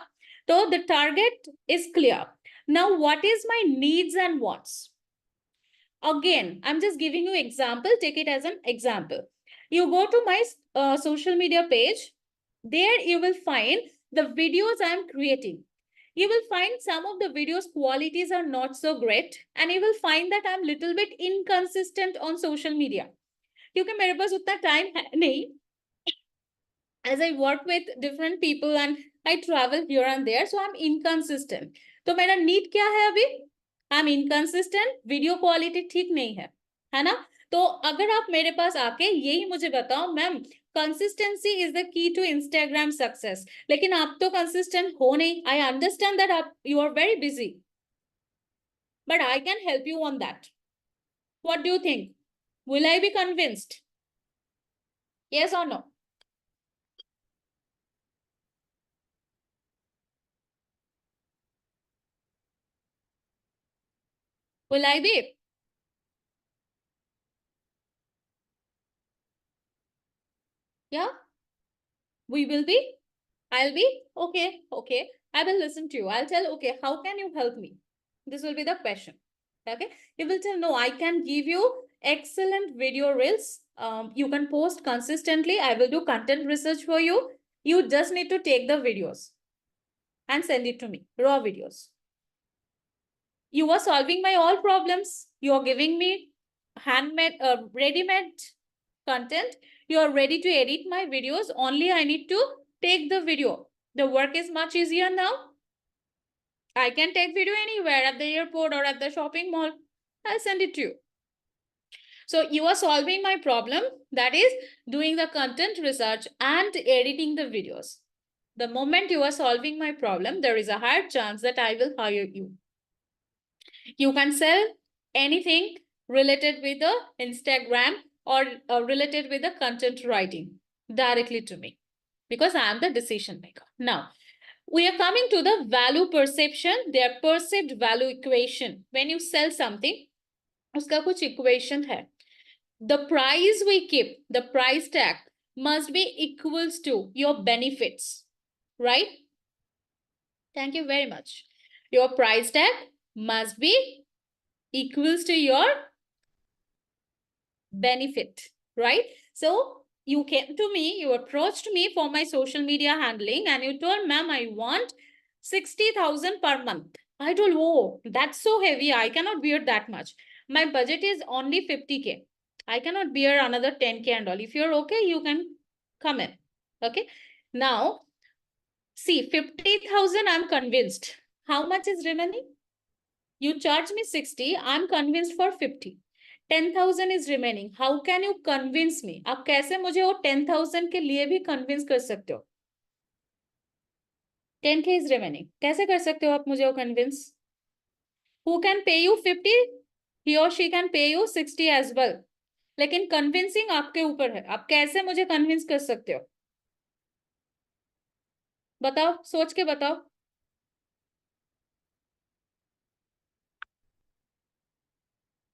so the target is clear. Now, what is my needs and wants? Again, I'm just giving you example. Take it as an example. You go to my social media page. There you will find the videos I'm creating. You will find some of the videos qualities are not so great. And you will find that I'm little bit inconsistent on social media. क्योंकि मेरे पास उतना time है नहीं, as I work with different people and I travel here and there, so I'm inconsistent. तो मेरा need क्या है अभी? I'm inconsistent, video quality ठीक नहीं है ना? तो अगर आप मेरे पास आके यही मुझे बताओ, ma'am consistency is the key to Instagram success, लेकिन आप तो consistent हो नहीं. I understand that you are very busy, but I can help you on that. What do you think? Will I be convinced? Yes or no? Will I be? Yeah, we will be. I'll be okay. Okay, I will listen to you. I'll tell, okay, how can you help me? This will be the question. Okay, you will tell, no, I can give you excellent video reels. You can post consistently. I will do content research for you. You just need to take the videos and send it to me, raw videos. You are solving my all problems. You are giving me handmade, ready-made content. You are ready to edit my videos. Only I need to take the video. The work is much easier now. I can take video anywhere, at the airport or at the shopping mall. I'll send it to you. So you are solving my problem, that is doing the content research and editing the videos. The moment you are solving my problem, there is a higher chance that I will hire you. You can sell anything related with the Instagram or related with the content writing directly to me because I am the decision maker. Now, we are coming to the value perception, their perceived value equation. When you sell something, uska kuch equation hai. The price we keep, the price tag must be equals to your benefits, right? Thank you very much. Your price tag must be equals to your benefit, right? So you came to me, you approached me for my social media handling and you told, ma'am, I want 60,000 per month. I told, oh, that's so heavy. I cannot bear that much. My budget is only 50K. I cannot bear another 10K and all. If you're okay, you can come in. Okay. Now, see, 50,000, I'm convinced. How much is remaining? You charge me 60, I'm convinced for 50. 10,000 is remaining. How can you convince me? आप कैसे मुझे वो 10,000 के लिए भी convince कर सकते हो? 10K is remaining. कैसे कर सकते हो आप मुझे वो convince? Who can pay you 50? He or she can pay you 60 as well. लेकिन convincing आपके ऊपर है. आप कैसे मुझे convince कर सकते हो? बताओ, सोच के बताओ.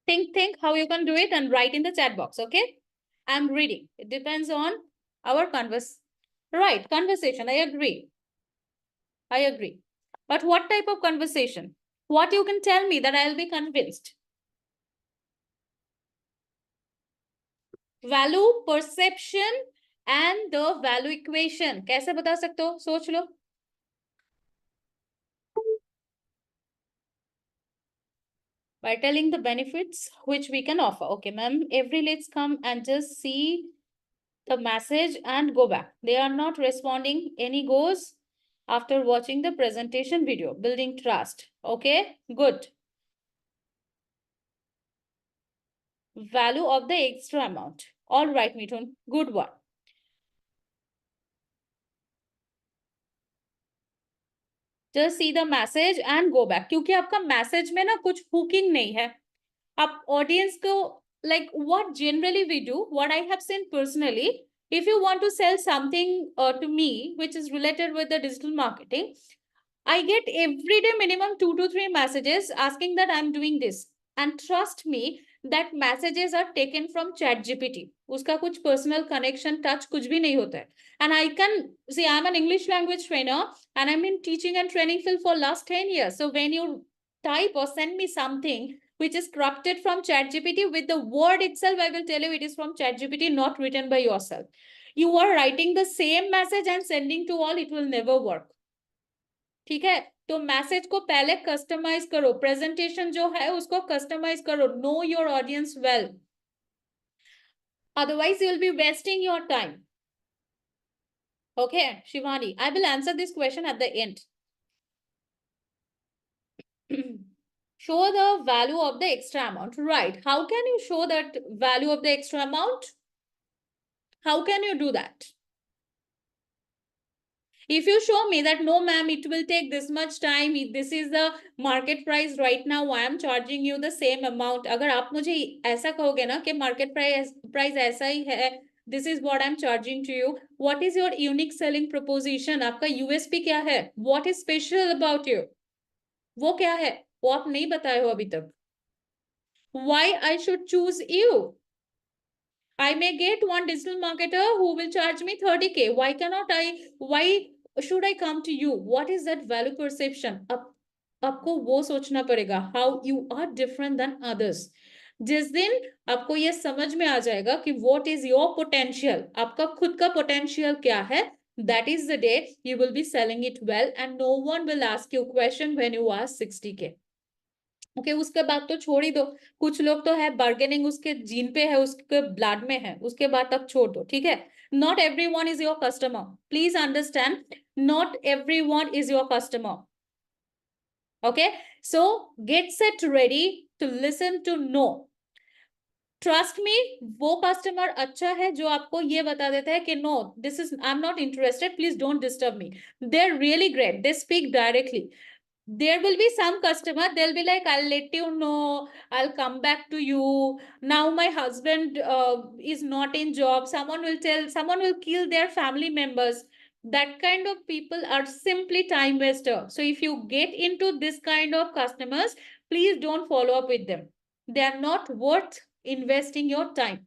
Think how you can do it and write in the chat box, okay? I'm reading. It depends on our conversation. I agree. But what type of conversation? What you can tell me that I'll be convinced? Value perception and the value equation. कैसे बता सकते हो? सोच लो. by telling the benefits which we can offer. Okay, ma'am, let's come and just see the message and go back. They are not responding. Any goes after watching the presentation video. Building trust. Okay, good. Value of the extra amount. All right, Mithun, good one. Just see the message and go back. क्योंकि आपका message में ना कुछ hooking नहीं है. आप audience को like what generally we do, what I have seen personally, if you want to sell something to me which is related with the digital marketing, I get every day minimum 2 to 3 messages asking that I'm doing this. And trust me, that messages are taken from ChatGPT. उसका कुछ personal connection, touch कुछ भी नहीं होता है. And I can see I'm an English language trainer and I'm in teaching and training field for last 10 years. So when you type or send me something which is corrupted from ChatGPT, with the word itself, I will tell you it is from ChatGPT, not written by yourself. You are writing the same message and sending to all, it will never work. ठीक है, तो message को पहले customise करो, presentation जो है उसको customise करो, know your audience well, otherwise you will be wasting your time. Okay, Shivani, I will answer this question at the end. Show the value of the extra amount. Right, how can you show that value of the extra amount? How can you do that? If you show me that no ma'am, it will take this much time, this is the market price right now, I am charging you the same amount. अगर आप मुझे ऐसा कहोगे ना कि market price ऐसा ही है, this is what I'm charging to you, what is your unique selling proposition? आपका USP क्या है? What is special about you? वो क्या है? वो आप नहीं बताए हो अभी तक. Why I should choose you? I may get one digital marketer who will charge me 30K. Why cannot I? Why should I come to you? What is that value perception? आपको वो सोचना पड़ेगा. How you are different than others. जिस दिन आपको ये समझ में आ जाएगा कि what is your potential, आपका खुद का potential क्या है, that is the day you will be selling it well and no one will ask you question when you ask 60K. Okay उसके बाद तो छोड़ ही दो. कुछ लोग तो है बार्गेनिंग उसके जीन पे है, उसके ब्लड में है, उसके बाद तक छोड़ दो. ठीक है, not everyone is your customer. Please understand, not everyone is your customer. Okay, so get set ready to listen to no. Trust me, वो कस्टमर अच्छा है जो आपको ये बता देता है कि no this is I am not interested, please don't disturb me. They are really great, they speak directly. There will be some customer, they'll be like, I'll let you know, I'll come back to you. Now my husband is not in job. Someone will kill their family members. That kind of people are simply time waster. So if you get into this kind of customers, please don't follow up with them. They are not worth investing your time.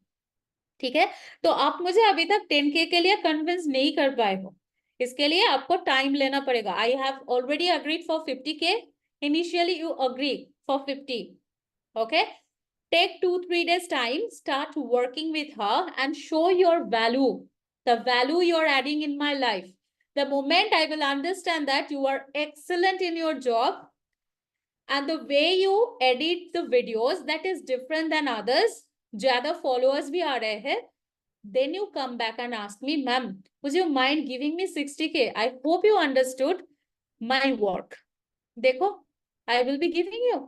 ठीक है, तो आप मुझे अभी तक 10K के लिए convince नहीं कर पाए हो. इसके लिए आपको टाइम लेना पड़ेगा. I have already agreed for 50K. Initially you agree for 50. Okay, take 2-3 days time, start working with her and show your value, the value you're adding in my life. The moment I will understand that you are excellent in your job and the way you edit the videos that is different than others, ज्यादा followers भी आ रहे हैं, then you come back and ask me, ma'am, would you mind giving me 60K? I hope you understood my work. देखो, I will be giving you.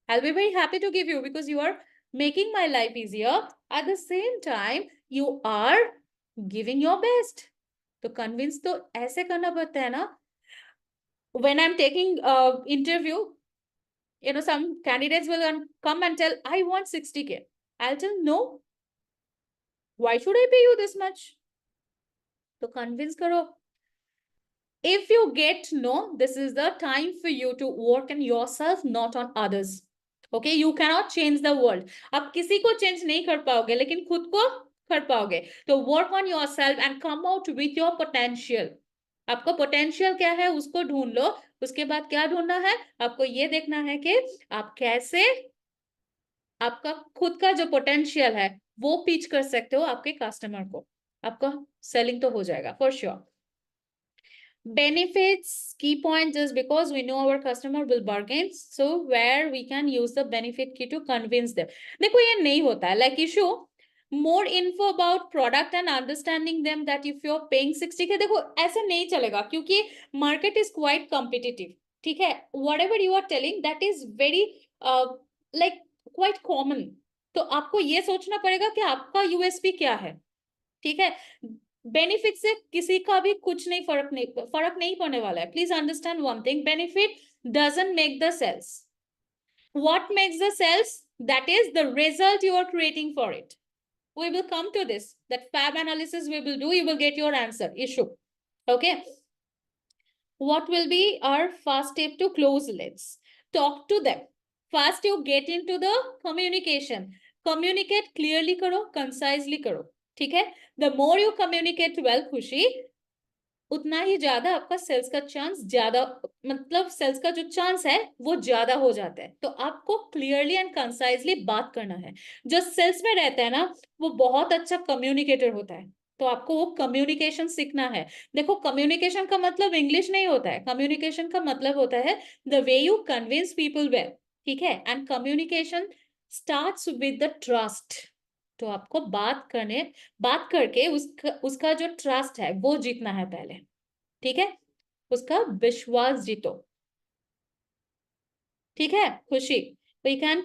I'll be very happy to give you because you are making my life easier. At the same time, you are giving your best. तो convince तो ऐसे करना पड़ता है ना. When I'm taking interview, you know, some candidates will come and tell, I want 60K. I'll tell, no. Why should I pay you this much? तो convince करो. If you get to know, this is the time for you to work on yourself, not on others. Okay, you cannot change the world. आप किसी को change नहीं कर पाओगे, लेकिन खुद को कर पाओगे. तो work on yourself and come out with your potential. आपको potential क्या है उसको ढूंढ लो. उसके बाद क्या ढूंढना है, आपको ये देखना है कि आप कैसे आपका खुद का जो पोटेंशियल है वो पिच कर सकते हो आपके कस्टमर को. आपका सेलिंग तो हो जाएगा for sure. Benefits, key point, just because we know our customer will bargain, so where we can use the benefit key to convince them. देखो ये नहीं होता है, like issue more info about product and understanding them, that if you're paying 60K, देखो ऐसे नहीं चलेगा क्योंकि market is quite competitive, ठीक है? Whatever you are telling, that is very like quite common. तो आपको ये सोचना पड़ेगा कि आपका USP क्या है, ठीक है? बेनिफिट से किसी का भी कुछ नहीं फर्क नहीं पड़ने वाला है. Please understand one thing, benefit doesn't make the sales. What makes the sales? That is the result you are creating for it. We will come to this. That fab analysis we will do. You will get your answer. Issue. Okay. What will be our first step to close leads? Talk to them. First, you get into the communication. Communicate clearly करो, concisely करो. ठीक है? The more you communicate well, खुशी, उतना ही ज्यादा आपका sales का chance ज्यादा, मतलब सेल्स का जो चांस है वो ज्यादा हो जाता है. तो आपको क्लियरली एंड कंसाइजली बात करना है. जो सेल्स में रहता है ना, वो बहुत अच्छा कम्युनिकेटर होता है. तो आपको वो कम्युनिकेशन सीखना है. देखो, कम्युनिकेशन का मतलब इंग्लिश नहीं होता है. कम्युनिकेशन का मतलब होता है the way you convince people well. ठीक है? And communication starts with the trust. तो आपको बात करके उसका जो ट्रस्ट है वो जीतना है पहले. ठीक है? उसका विश्वास जीतो. ठीक है खुशी? We can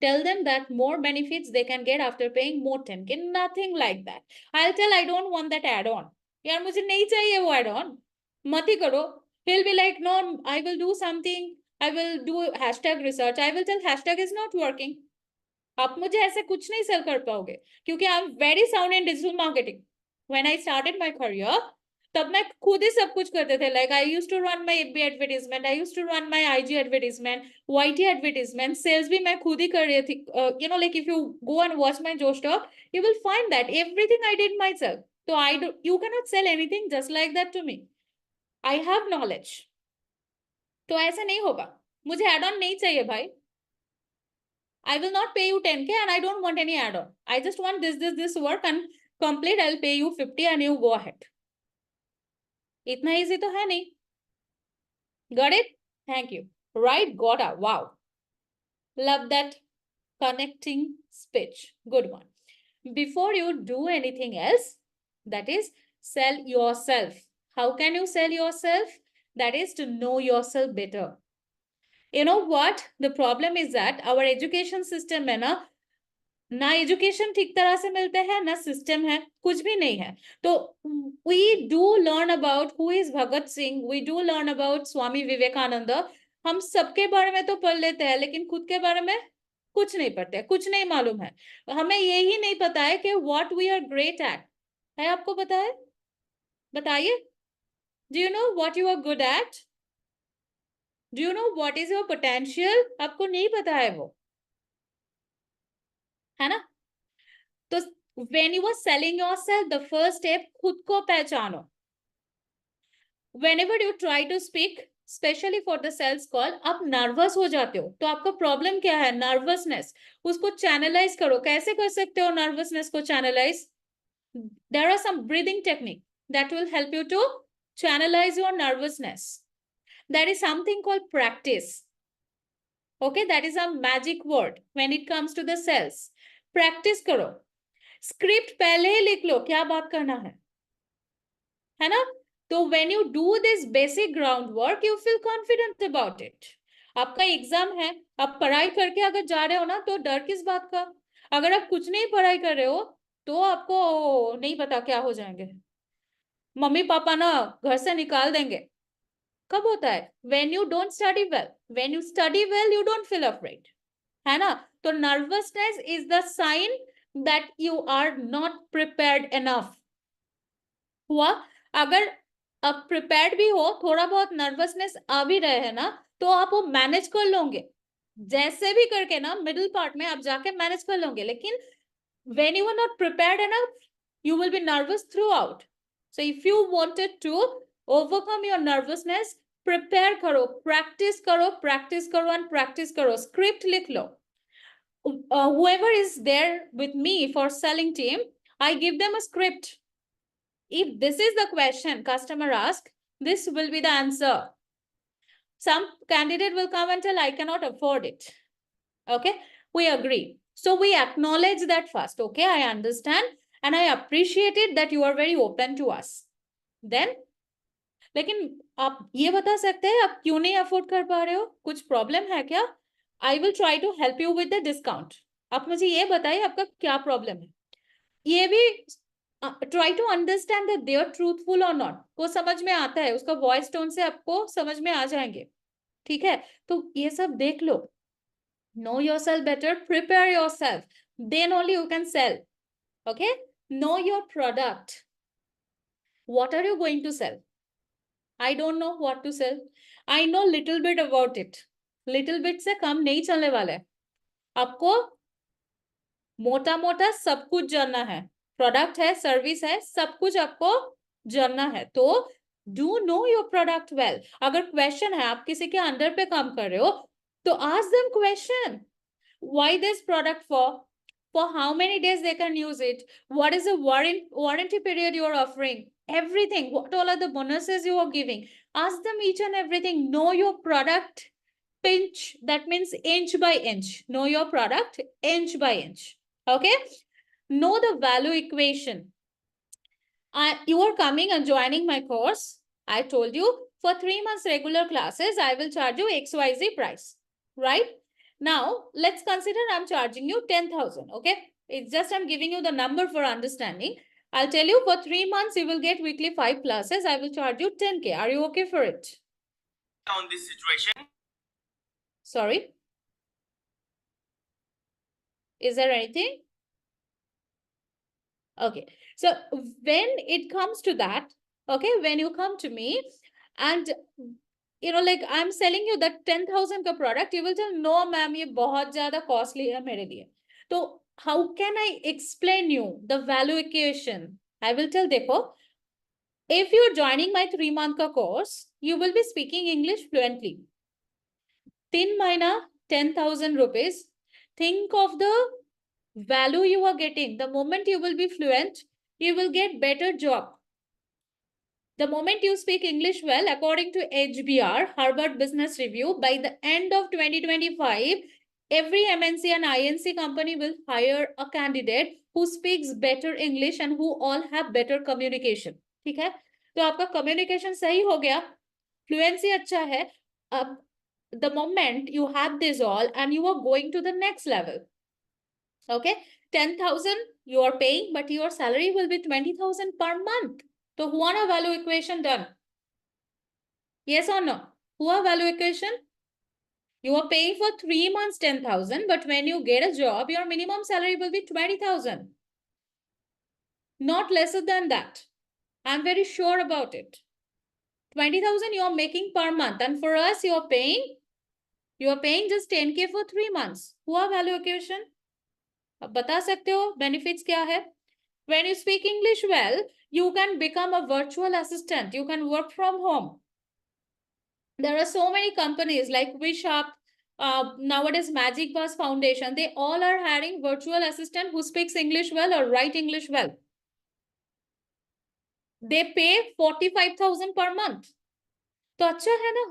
tell them that more benefits they can get after paying more 10K. Nothing like that. I'll tell I don't want that add-on. यार मुझे नहीं चाहिए वो add-on. मत ही करो. He'll be like, no, I will do something. I will do hashtag research. I will tell hashtag is not working. आप मुझे ऐसे कुछ नहीं सेल कर पाओगे क्योंकि I am very sound in digital marketing. When I started my career, तब मैं खुद ही सब कुछ करते थे. Like I used to run my FB advertisement, I used to run my IG advertisement, YT advertisement. Sales भी मैं खुद ही कर रही थी. You know, like if you go and watch my Josh talk, you will find that everything I did myself. तो you can not sell anything just like that to me. I have knowledge. तो ऐसा नहीं होगा. मुझे add on नहीं चाहिए भाई. I will not pay you 10K and I don't want any add-on. I just want this work and complete. I'll pay you 50 and you go ahead. इतना easy तो है नहीं. Got it? Thank you. Right? Got it. Wow. Love that connecting speech. Good one. Before you do anything else, that is sell yourself. How can you sell yourself? That is to know yourself better. You know what? The problem is that our education system है ना education ठीक तरह से मिलते हैं, ना system है, कुछ भी नहीं है. तो we do learn about who is Bhagat Singh, we do learn about Swami Vivekananda. हम सबके बारे में तो पढ़ लेते हैं लेकिन खुद के बारे में कुछ नहीं पढ़ते, कुछ नहीं मालूम है. हमें यही नहीं पता है कि what we are great at. है आपको पता है? बताइए. Do you know what you are good at? Do you know what is your potential? आपको नहीं पता है वो, है ना? तो when you are selling yourself, the first step, खुद को पहचानो. Whenever you try to speak, especially for the sales call, आप नर्वस हो जाते हो. तो आपका प्रॉब्लम क्या है? नर्वसनेस. उसको चैनलाइज करो. कैसे कर सकते हो नर्वसनेस को channelise? There are some breathing technique that will help you to channelize your nervousness. There is something called practice. Okay, that is a magic word when it comes to the sales. Practice करो. Script पहले ही लिख लो क्या बात करना है ना? तो when you do this basic groundwork, you feel confident about it. आपका एग्जाम है, आप पढ़ाई करके अगर जा रहे हो ना, तो डर किस बात का? अगर आप कुछ नहीं पढ़ाई कर रहे हो तो आपको नहीं पता क्या हो जाएंगे. मम्मी पापा ना घर से निकाल देंगे. कब होता है? when you don't study well. when you study well, you don't feel afraid. है ना? तो nervousness is the sign that you are not prepared enough. हुआ? अगर आप prepared भी हो, थोड़ा बहुत नर्वसनेस आ भी रहे हैं ना, तो आप वो मैनेज कर लोगे. जैसे भी करके ना मिडिल पार्ट में आप जाके मैनेज कर लोगे. लेकिन when you are not prepared enough, you will be nervous throughout. So if you wanted to overcome your nervousness, prepare करो, practice करो and practice करो. Script लिख लो. Whoever is there with me for selling team, I give them a script. If this is the question customer asks, This will be the answer. Some candidate will come and tell, I cannot afford it. Okay, we agree. So we acknowledge that first. Okay, I understand and I appreciate it that you are very open to us. Then, लेकिन आप ये बता सकते हैं आप क्यों नहीं afford कर पा रहे हो, कुछ प्रॉब्लम है क्या? I will try to help you with the discount. आप मुझे ये बताइए आपका क्या प्रॉब्लम है. ये भी try to understand that they are truthful और नॉट. वो समझ में आता है, उसका वॉइस टोन से आपको समझ में आ जाएंगे. ठीक है, तो ये सब देख लो. Know yourself better, prepare yourself, then only you can sell. Okay, know your product. What are you going to sell? I don't know what to sell. I know little bit about it. Little bit से कम नहीं चलने वाला है. आपको मोटा मोटा सब कुछ जानना है. प्रोडक्ट है, सर्विस है, सब कुछ आपको जानना है. तो do know your product well. अगर क्वेश्चन है, आप किसी के अंडर पे काम कर रहे हो, तो ask them question. Why this product for how many days they can use it, what is the warranty period you are offering, everything, what all are the bonuses you are giving. Ask them each and everything. Know your product pinch, that means inch by inch. Know your product inch by inch. Okay, know the value equation. You are coming and joining my course. I told you for 3 months regular classes I will charge you XYZ price, right? Now, let's consider I'm charging you 10,000, okay? It's just I'm giving you the number for understanding. I'll tell you for 3 months, you will get weekly 5 classes. I will charge you 10K. Are you okay for it? On this situation? Sorry? Is there anything? Okay. So when it comes to that, okay, when you come to me and like I'm selling you that 10,000 का product, you will tell, no ma'am, ये बहुत ज़्यादा costly है मेरे लिए. तो how can I explain you the value equation? I will tell, देखो, if you're joining my 3-month का course, you will be speaking English fluently. 3 महीना 10,000 rupees. Think of the value you are getting. The moment you will be fluent, you will get better job. The moment you speak English well, according to HBR, Harvard Business Review, by the end of 2025, every MNC and INC company will hire a candidate who speaks better English and who all have better communication. ठीक है? तो आपका communication सही हो गया, fluency अच्छा है. अब the moment you have this all and you are going to the next level. Okay, 10,000 you are paying, but your salary will be 20,000 per month. So हुआ value equation done? Yes or no? हुआ value equation? You are paying for 3 months 10,000, but when you get a job, your minimum salary will be 20,000. Not lesser than that. I'm very sure about it. 20,000 you are making per month, and for us you are paying just 10K for 3 months. हुआ value equation? अब बता सकते हो benefits क्या है? When you speak English well, you can become a virtual assistant. You can work from home. There are so many companies like WeShop, nowadays Magic Bus Foundation. They all are hiring virtual assistant who speaks English well or write English well. They pay 45,000 per month. तो अच्छा है ना?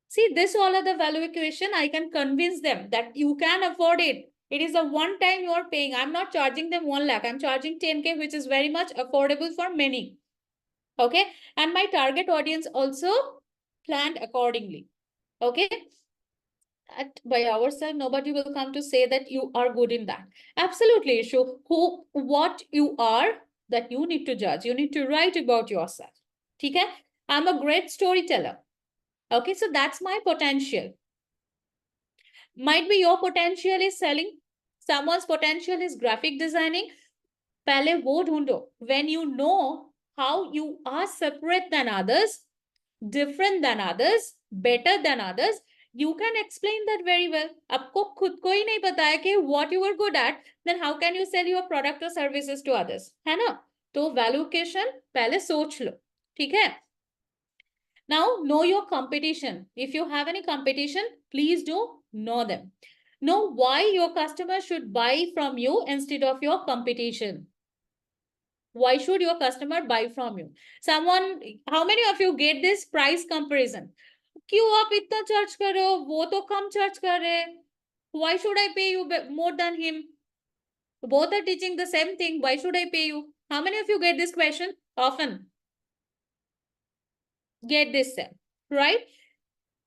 See, this all are the value equation. I can convince them that you can afford it. It is a one time you are paying. I'm not charging them 1 lakh. I'm charging 10K, which is very much affordable for many. Okay. And my target audience also planned accordingly. Okay. By ourselves, nobody will come to say that you are good in that. Absolutely, Ishu. What you are, that you need to judge. You need to write about yourself. Okay. I'm a great storyteller. Okay. So that's my potential. Might be your potential is selling. Someone's potential is graphic designing. पहले वो ढूंढो. When you know how you are separate than others, different than others, better than others, you can explain that very well. आपको खुद को ही नहीं पता है कि what you are good at, then how can you sell your product or services to others? है ना? तो valuation पहले सोच लो. ठीक है? Now, know your competition. If you have any competition, please do know them. Know why your customers should buy from you instead of your competition. Why should your customer buy from you? Someone, how many of you get this price comparison? क्यों आप इतना charge कर रहे हो, वो तो कम charge कर रहे हैं. Why should I pay you more than him? Both are teaching the same thing. Why should I pay you? How many of you get this question often? Get this, right?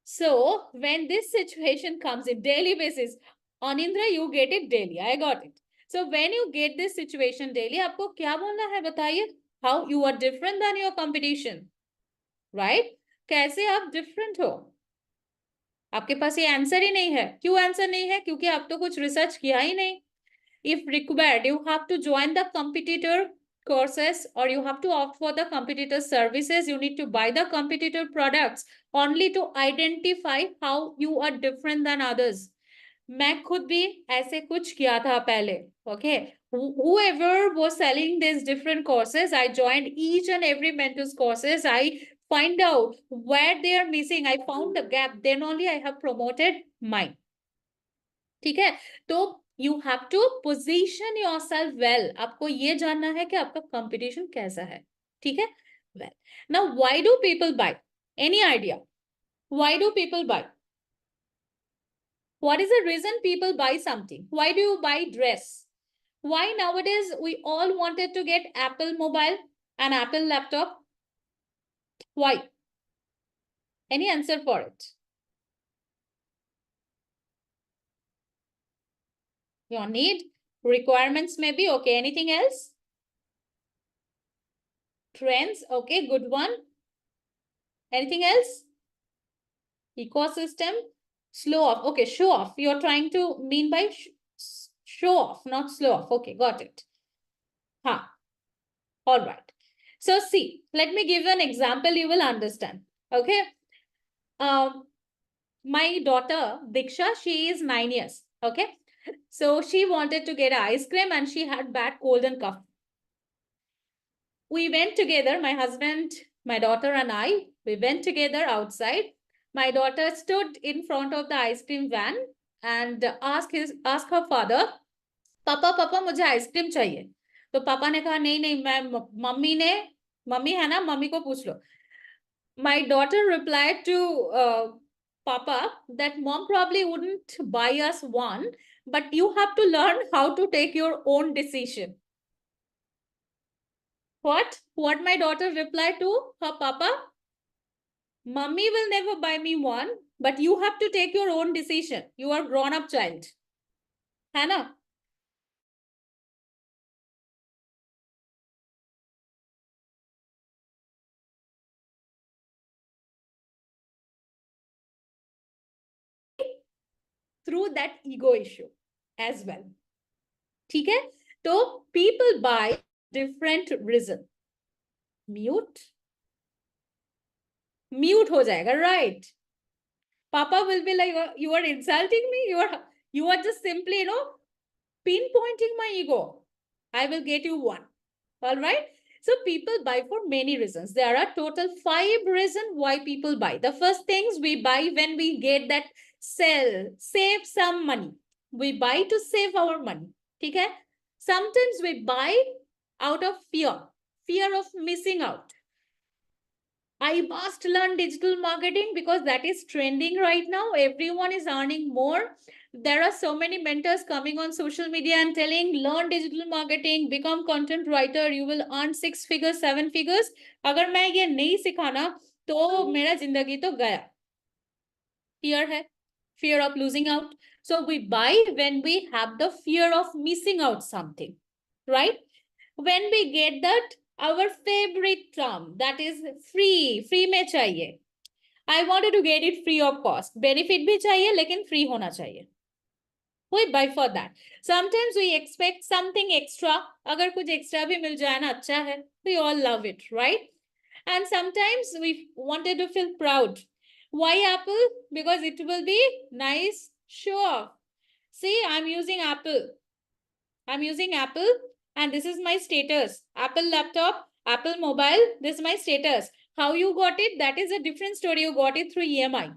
So when this situation comes in daily basis, Anindra, you get it daily. I got it. So when you get this situation daily, आपको क्या बोलना है बताइए? How you are different than your competition, right? कैसे आप different हो? आपके पास ये आंसर ही नहीं है. क्यों आंसर नहीं है? क्योंकि आप तो कुछ रिसर्च किया ही नहीं. If required, you have to join the competitor courses or you have to opt for the competitor services. You need to buy the competitor products only to identify how you are different than others. मैं खुद भी ऐसे कुछ किया था पहले. Okay, whoever was selling these different courses, I joined each and every mentor's courses. I find out where they are missing. I found the gap. Then only I have promoted mine. ठीक है, तो you have to position yourself well. आपको ये जानना है कि आपका competition कैसा है. ठीक है, well, now why do people buy? Any idea? Why do people buy? What is the reason people buy something? Why do you buy dress? Why nowadays we all wanted to get Apple mobile and Apple laptop? Why? Any answer for it? Your need, requirements maybe. Okay, anything else? Trends, okay, good one. Anything else? Ecosystem, slow off. Okay, show off. You're trying to mean by show off, not slow off. Okay, got it. Huh. All right. So see, let me give you an example. You will understand. Okay. My daughter Diksha, she is 9 years. Okay. So she wanted to get ice cream and she had bad cold and cough. We went together, my husband, my daughter and I, we went together outside. My daughter stood in front of the ice cream van and asked her father, पापा मुझे ice cream चाहिए. तो पापा ने कहा नहीं mummy है ना, मम्मी को पूछ लो. My daughter replied to Papa that mom probably wouldn't buy us one, but you have to learn how to take your own decision. What my daughter replied to her papa? Mummy will never buy me one, but you have to take your own decision. You are grown-up child. है ना? Through that ego issue as well. ठीक है? तो people buy different reason. Mute हो जाएगा, right? Papa will be like, you are insulting me. You are just simply, pinpointing my ego. I will get you one. All right. So people buy for many reasons. There are total 5 reasons why people buy. The first things we buy when we get that save some money. We buy to save our money. Okay? Sometimes we buy out of fear of missing out. I must learn digital marketing because that is trending right now. Everyone is earning more. There are so many mentors coming on social media and telling, learn digital marketing, become content writer, you will earn 6 figures, 7 figures. अगर मैं ये नहीं सिखाना तो मेरा जिंदगी तो गया. Fear है, fear of losing out. So we buy when we have the fear of missing out something, right? When we get that, our favorite term, that is free में चाहिए. I wanted to get it free of cost. Benefit भी चाहिए लेकिन free होना चाहिए. We buy for that. Sometimes we expect something extra. अगर कुछ extra भी मिल जाए ना अच्छा है. We all love it, right? And sometimes we wanted to feel proud. Why Apple? Because it will be nice show off. See, I'm using Apple. And this is my status. Apple laptop, Apple mobile, this is my status. How you got it? That is a different story. You got it through EMI.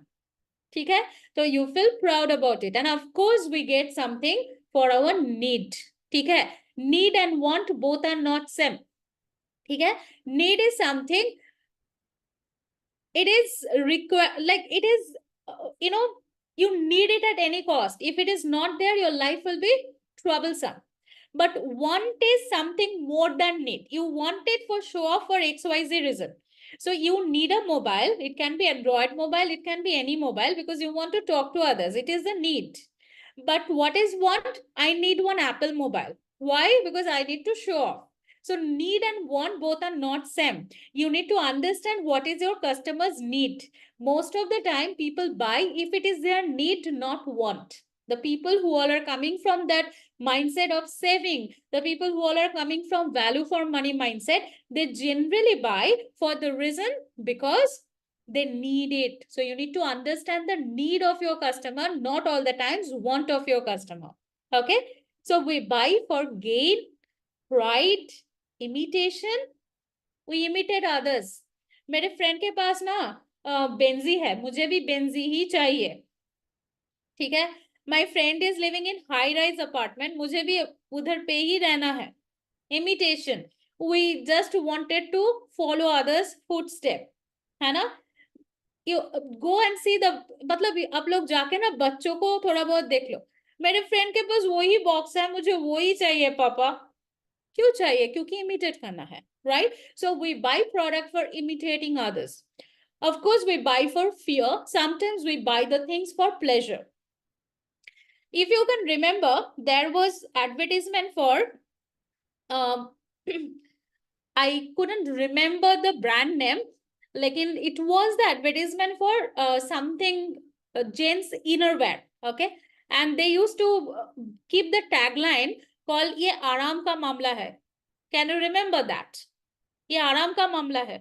ठीक है? So you feel proud about it. And of course, we get something for our need. ठीक है? Need and want both are not same. ठीक है. Need is something, it is require, like it is, you need it at any cost. If it is not there, your life will be troublesome. But want is something more than need. You want it for show off for XYZ reason. So you need a mobile. It can be Android mobile. It can be any mobile because you want to talk to others. It is a need. But what is want? I need one Apple mobile. Why? Because I need to show off. So need and want both are not same. You need to understand what is your customer's need. Most of the time people buy if it is their need, not want. The people who all are coming from that mindset of saving, the people who all are coming from value for money mindset, they generally buy for the reason because they need it. So you need to understand the need of your customer, not all the times want of your customer. Okay. So we buy for gain, pride, imitation. We imitate others. मेरे friend के पास ना Benji है, मुझे भी Benji ही चाहिए. ठीक है. My friend is living in high rise apartment, मुझे भी उधर पे ही रहना है. Imitation. We just wanted to follow others footstep. है ना. You go and see the, मतलब आप लोग जाके ना बच्चों को थोड़ा बहुत देख लो. मेरे फ्रेंड के पास वही बॉक्स है, मुझे वही चाहिए पापा. क्यों चाहिए? क्योंकि इमिटेट करना है. Right? So we buy product for imitating others. Of course, we buy for fear. Sometimes we buy the things for pleasure. If you can remember, there was advertisement for, I couldn't remember the brand name. Like it was the advertisement for something gents innerwear. Okay. And they used to keep the tagline called "Ye Aaram ka mamla hai." Can you remember that? Ye Aaram ka mamla hai.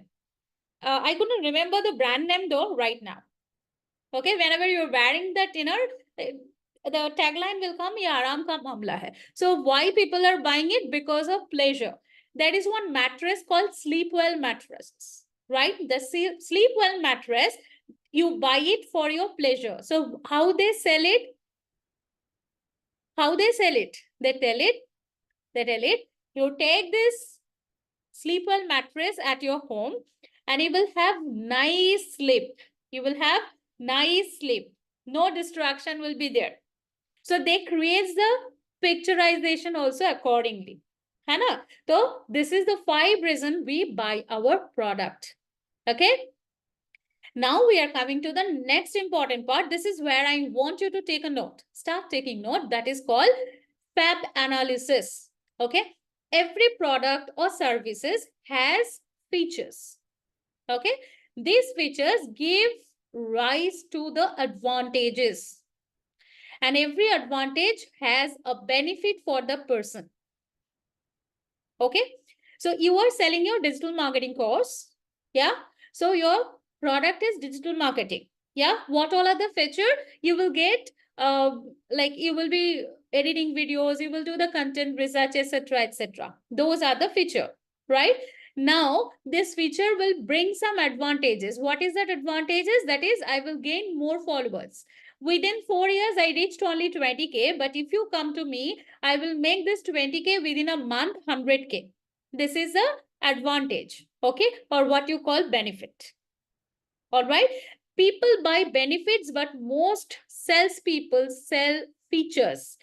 I couldn't remember the brand name though right now. Okay, whenever you're wearing that inner, the tagline will come, "Ye Aaram ka mamla hai." So why people are buying it? Because of pleasure. There is one mattress called Sleepwell mattress, right? The Sleepwell mattress, you buy it for your pleasure. So how they sell it? How they sell it? They tell it, you take this Sleepwell mattress at your home and you will have nice sleep. You will have nice sleep. No distraction will be there. So they create the picturization also accordingly. है ना? So this is the 5 reasons we buy our product. Okay. Now we are coming to the next important part. This is where I want you to take a note. Start taking note. That is called FAB analysis. Okay. Every product or services has features. Okay. These features give rise to the advantages. And every advantage has a benefit for the person. Okay. So you are selling your digital marketing course. Yeah. So your product is digital marketing. Yeah. What all are the features? You will get, like you will be editing videos, you will do the content research, etc., etc. Those are the feature, right? Now, this feature will bring some advantages. What is that advantages? That is, I will gain more followers. Within 4 years, I reached only 20K. But if you come to me, I will make this 20K within a month, 100K. This is the advantage, okay? Or what you call benefit. All right. People buy benefits, but most salespeople sell features.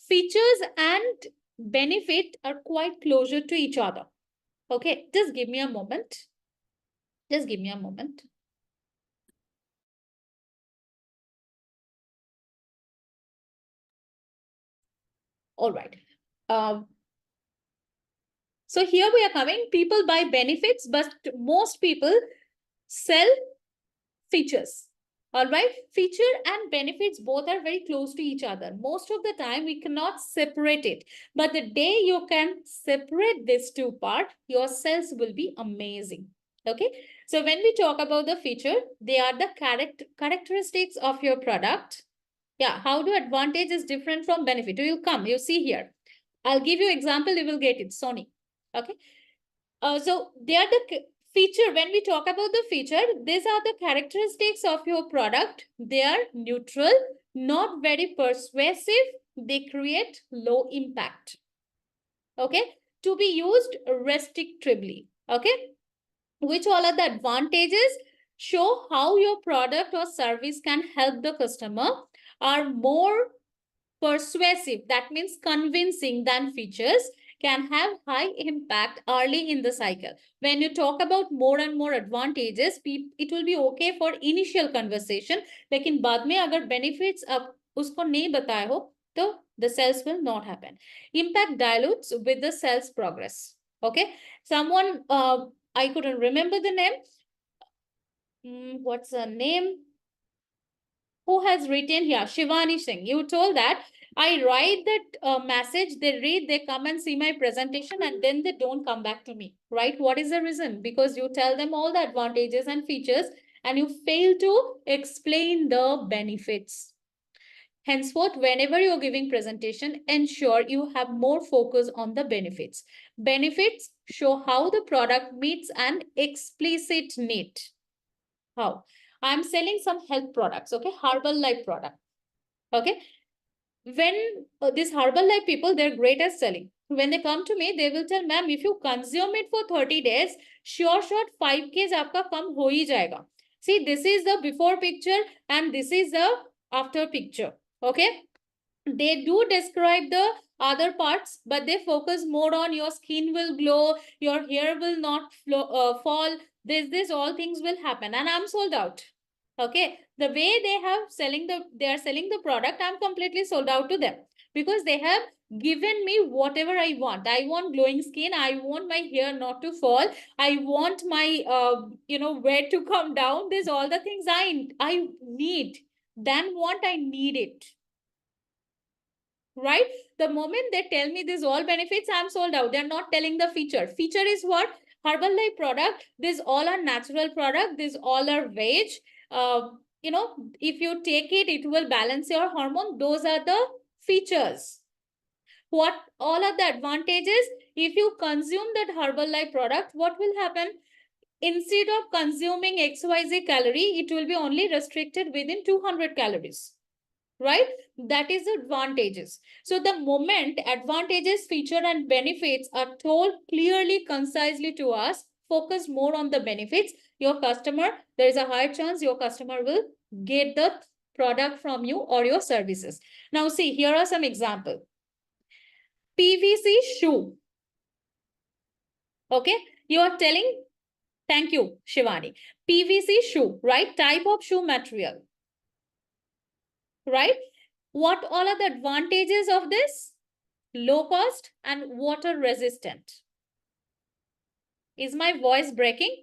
Features and benefit are quite closer to each other. Okay, just give me a moment. Just give me a moment. All right. So here we are coming. People buy benefits, but most people sell features. All right. Feature and benefits both are very close to each other. Most of the time, we cannot separate it. But the day you can separate these two parts, your sales will be amazing. Okay. So when we talk about the feature, they are the characteristics of your product. Yeah. How do advantage is different from benefit? You will come. You see here. I'll give you example. You will get it. Sony. Okay. So they are the feature. When we talk about the feature, these are the characteristics of your product. They are neutral, not very persuasive. They create low impact. Okay. To be used restrictively. Okay. Which all are the advantages? Show how your product or service can help the customer, are more persuasive, that means convincing than features, can have high impact early in the cycle. When you talk about more and more advantages, it will be okay for initial conversation, लेकिन बाद में अगर benefits अब उसको नहीं बताए हो तो the sales will not happen. Impact dilutes with the sales progress. Okay, someone I couldn't remember the name. What's her name? Who has written here? Shivani Singh. You told that I write that message, they read, they come and see my presentation, and then they don't come back to me, right? What is the reason? Because you tell them all the advantages and features and you fail to explain the benefits. Henceforth, whenever you're giving presentation, ensure you have more focus on the benefits. Benefits show how the product meets an explicit need. How? I'm selling some health products, okay? Herbalife product, okay? When these Herbalife people, they're great at selling. When they come to me, they will tell, ma'am, if you consume it for 30 days, sure shot 5 kg आपका कम हो ही जाएगा. See, this is the before picture and this is the after picture, okay? They do describe the other parts, but they focus more on your skin will glow, your hair will not fall, this all things will happen, and I'm sold out. Okay, the way they are selling the product, I'm completely sold out to them because they have given me whatever I want. I want glowing skin, I want my hair not to fall, I want my weight to come down. These all the things I need. Then what I need it, right? The moment they tell me these all benefits, I'm sold out. They're not telling the feature. Feature is what? Herbalife product. These all are natural product. These all are veg. If you take it, it will balance your hormone. Those are the features. What all are the advantages? If you consume that Herbalife product, what will happen? Instead of consuming XYZ calorie, it will be only restricted within 200 calories. Right? That is advantages. So the moment advantages, feature and benefits are told clearly, concisely to us, focus more on the benefits. Your customer, there is a higher chance your customer will get the product from you or your services. Now see, here are some examples. PVC shoe. Okay, you are telling, thank you, Shivani. PVC shoe, right? Type of shoe material. Right? What all are the advantages of this? Low cost and water resistant. Is my voice breaking?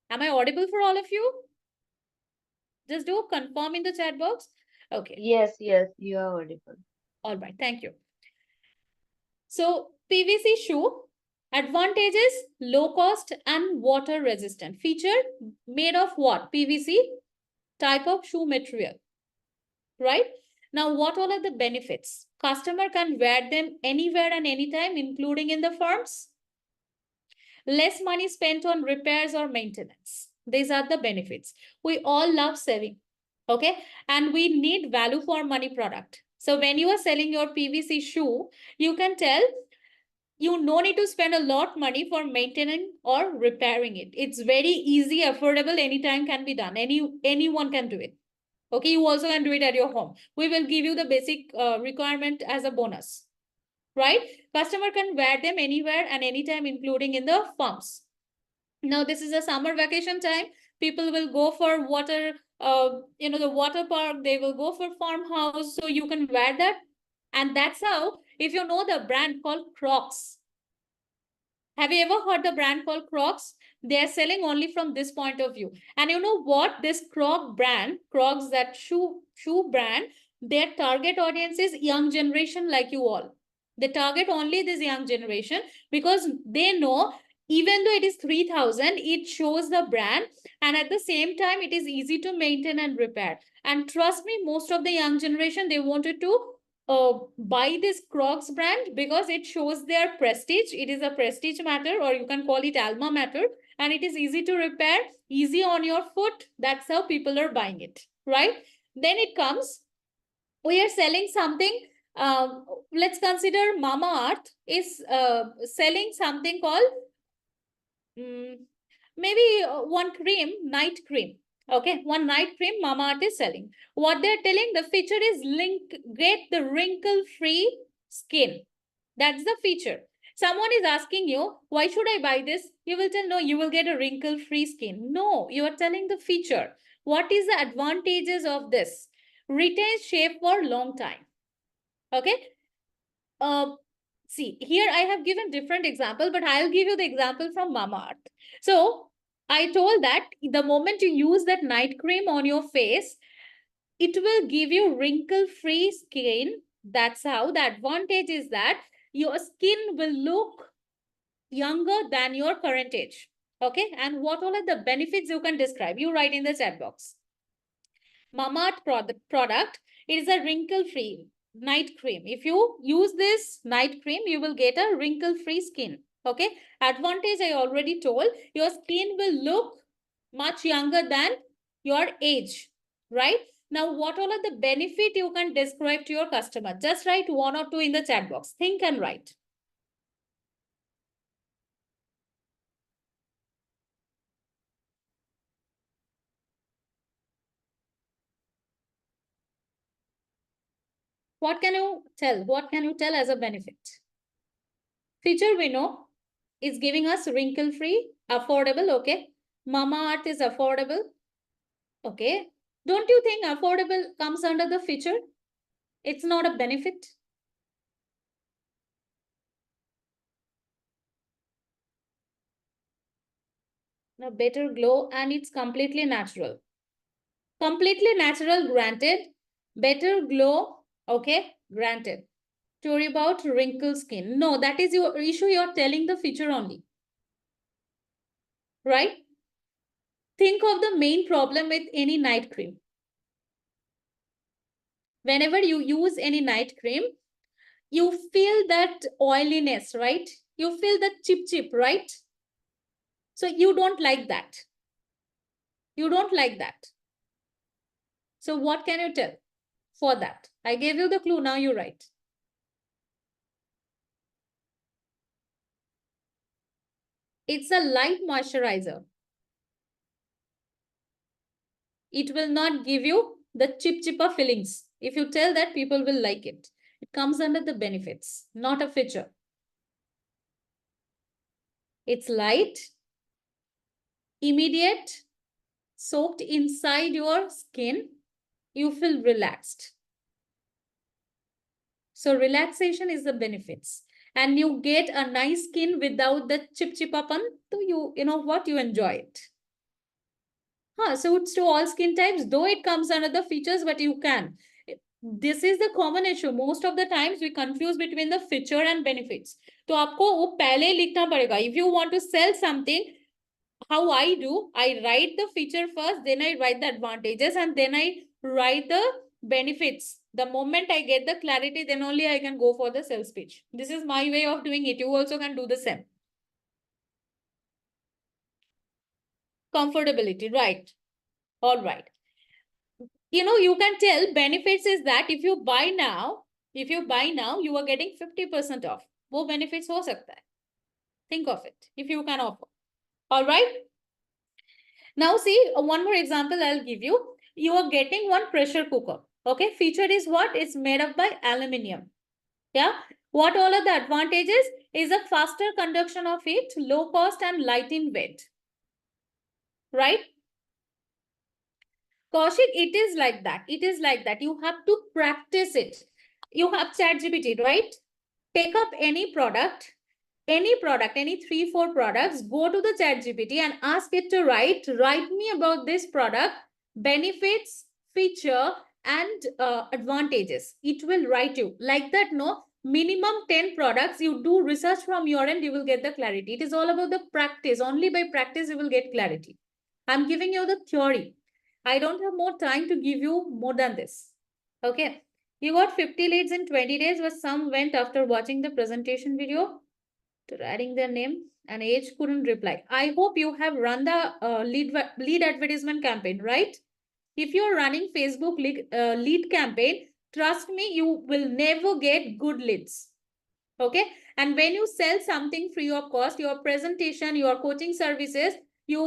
Am I audible for all of you? Just do confirm in the chat box. Okay. Yes, you are audible. All right, thank you. So PVC shoe, advantages, low cost and water resistant. Feature, made of what? PVC, type of shoe material. Right? Now, what all are the benefits? Customer can wear them anywhere and anytime, including in the firms. Less money spent on repairs or maintenance. These are the benefits. We all love saving, okay? And we need value for money product. So when you are selling your PVC shoe, you can tell you no need to spend a lot money for maintaining or repairing it. It's very easy, affordable, anytime can be done. Anyone can do it. Okay, you also can do it at your home. We will give you the basic requirement as a bonus, right? Customer can wear them anywhere and anytime, including in the farms. Now, this is a summer vacation time. People will go for water, the water park. They will go for farmhouse. So you can wear that. And that's how, if you know the brand called Crocs. Have you ever heard the brand called Crocs? They are selling only from this point of view. And you know what? This Crocs brand, Crocs, that shoe brand, their target audience is young generation like you all. They target only this young generation because they know even though it is 3,000, it shows the brand. And at the same time, it is easy to maintain and repair. And trust me, most of the young generation, they wanted to buy this Crocs brand because it shows their prestige. It is a prestige matter, or you can call it alma mater, and it is easy to repair, easy on your foot. That's how people are buying it, right? Then it comes, we are selling something. Let's consider Mamaearth is selling something called maybe one cream, night cream. Okay, one night cream Mamaearth is selling. What they're telling, the feature is get the wrinkle-free skin. That's the feature. Someone is asking you, why should I buy this? You will tell, no, you will get a wrinkle-free skin. No, you are telling the feature. What is the advantages of this? Retains shape for long time. Okay. See, here I have given different example, but I'll give you the example from Mamaearth. So I told that the moment you use that night cream on your face, it will give you wrinkle-free skin. That's how the advantage is that your skin will look younger than your current age. Okay. And what all are the benefits you can describe? You write in the chat box. Mamaearth product, it is a wrinkle-free night cream. If you use this night cream, you will get a wrinkle-free skin. Okay. Advantage I already told. Your skin will look much younger than your age. Right? Now, what all are the benefit you can describe to your customer? Just write 1 or 2 in the chat box. Think and write. What can you tell? What can you tell as a benefit? Feature we know is giving us wrinkle-free, affordable, okay? Mamaearth is affordable, okay? Don't you think affordable comes under the feature? It's not a benefit. Now, better glow, and it's completely natural. Completely natural, granted. Better glow, okay, granted. Story about wrinkle skin. No, that is your issue. You're telling the feature only. Right? Think of the main problem with any night cream. Whenever you use any night cream, you feel that oiliness, right? You feel the chip, right? So you don't like that. You don't like that. So what can you tell for that? I gave you the clue, now you write. It's a light moisturizer. It will not give you the chipper feelings. If you tell that, people will like it. It comes under the benefits, not a feature. It's light, immediate, soaked inside your skin. You feel relaxed. So relaxation is the benefits. And you get a nice skin without the chipapan. So you know what? You enjoy it. Suits to all skin types, though it comes under the features, but you can. This is the common issue. Most of the times we confuse between the feature and benefits. तो आपको वो पहले लिखना पड़ेगा. If you want to sell something, how I do, I write the feature first, then I write the advantages, and then I write the benefits. The moment I get the clarity, then only I can go for the sales pitch. This is my way of doing it. You also can do the same. Comfortability, right? All right. You know, you can tell benefits is that if you buy now, you are getting 50% off. वो benefits हो सकता है. Think of it, if you can offer. All right. Now see, one more example I'll give you. You are getting one pressure cooker. Okay, feature is what? It's made up by aluminium. Yeah. What all are the advantages? Is a faster conduction of heat, low cost and light in weight. Right? Kaushik, it is like that. It is like that. You have to practice it. You have ChatGPT, right? Take up any product, any 3-4 products, go to the ChatGPT and ask it to write me about this product, benefits, feature, and advantages. It will write you like that. No, minimum 10 products. You do research from your end, you will get the clarity. It is all about the practice. Only by practice you will get clarity. I'm giving you the theory. I don't have more time to give you more than this. Okay. You got 50 leads in 20 days, but some went after watching the presentation video to writing their name and age couldn't reply. I hope you have run the lead advertisement campaign, right? If you're running Facebook lead campaign, trust me, you will never get good leads. Okay. And when you sell something free of cost, your presentation, your coaching services, you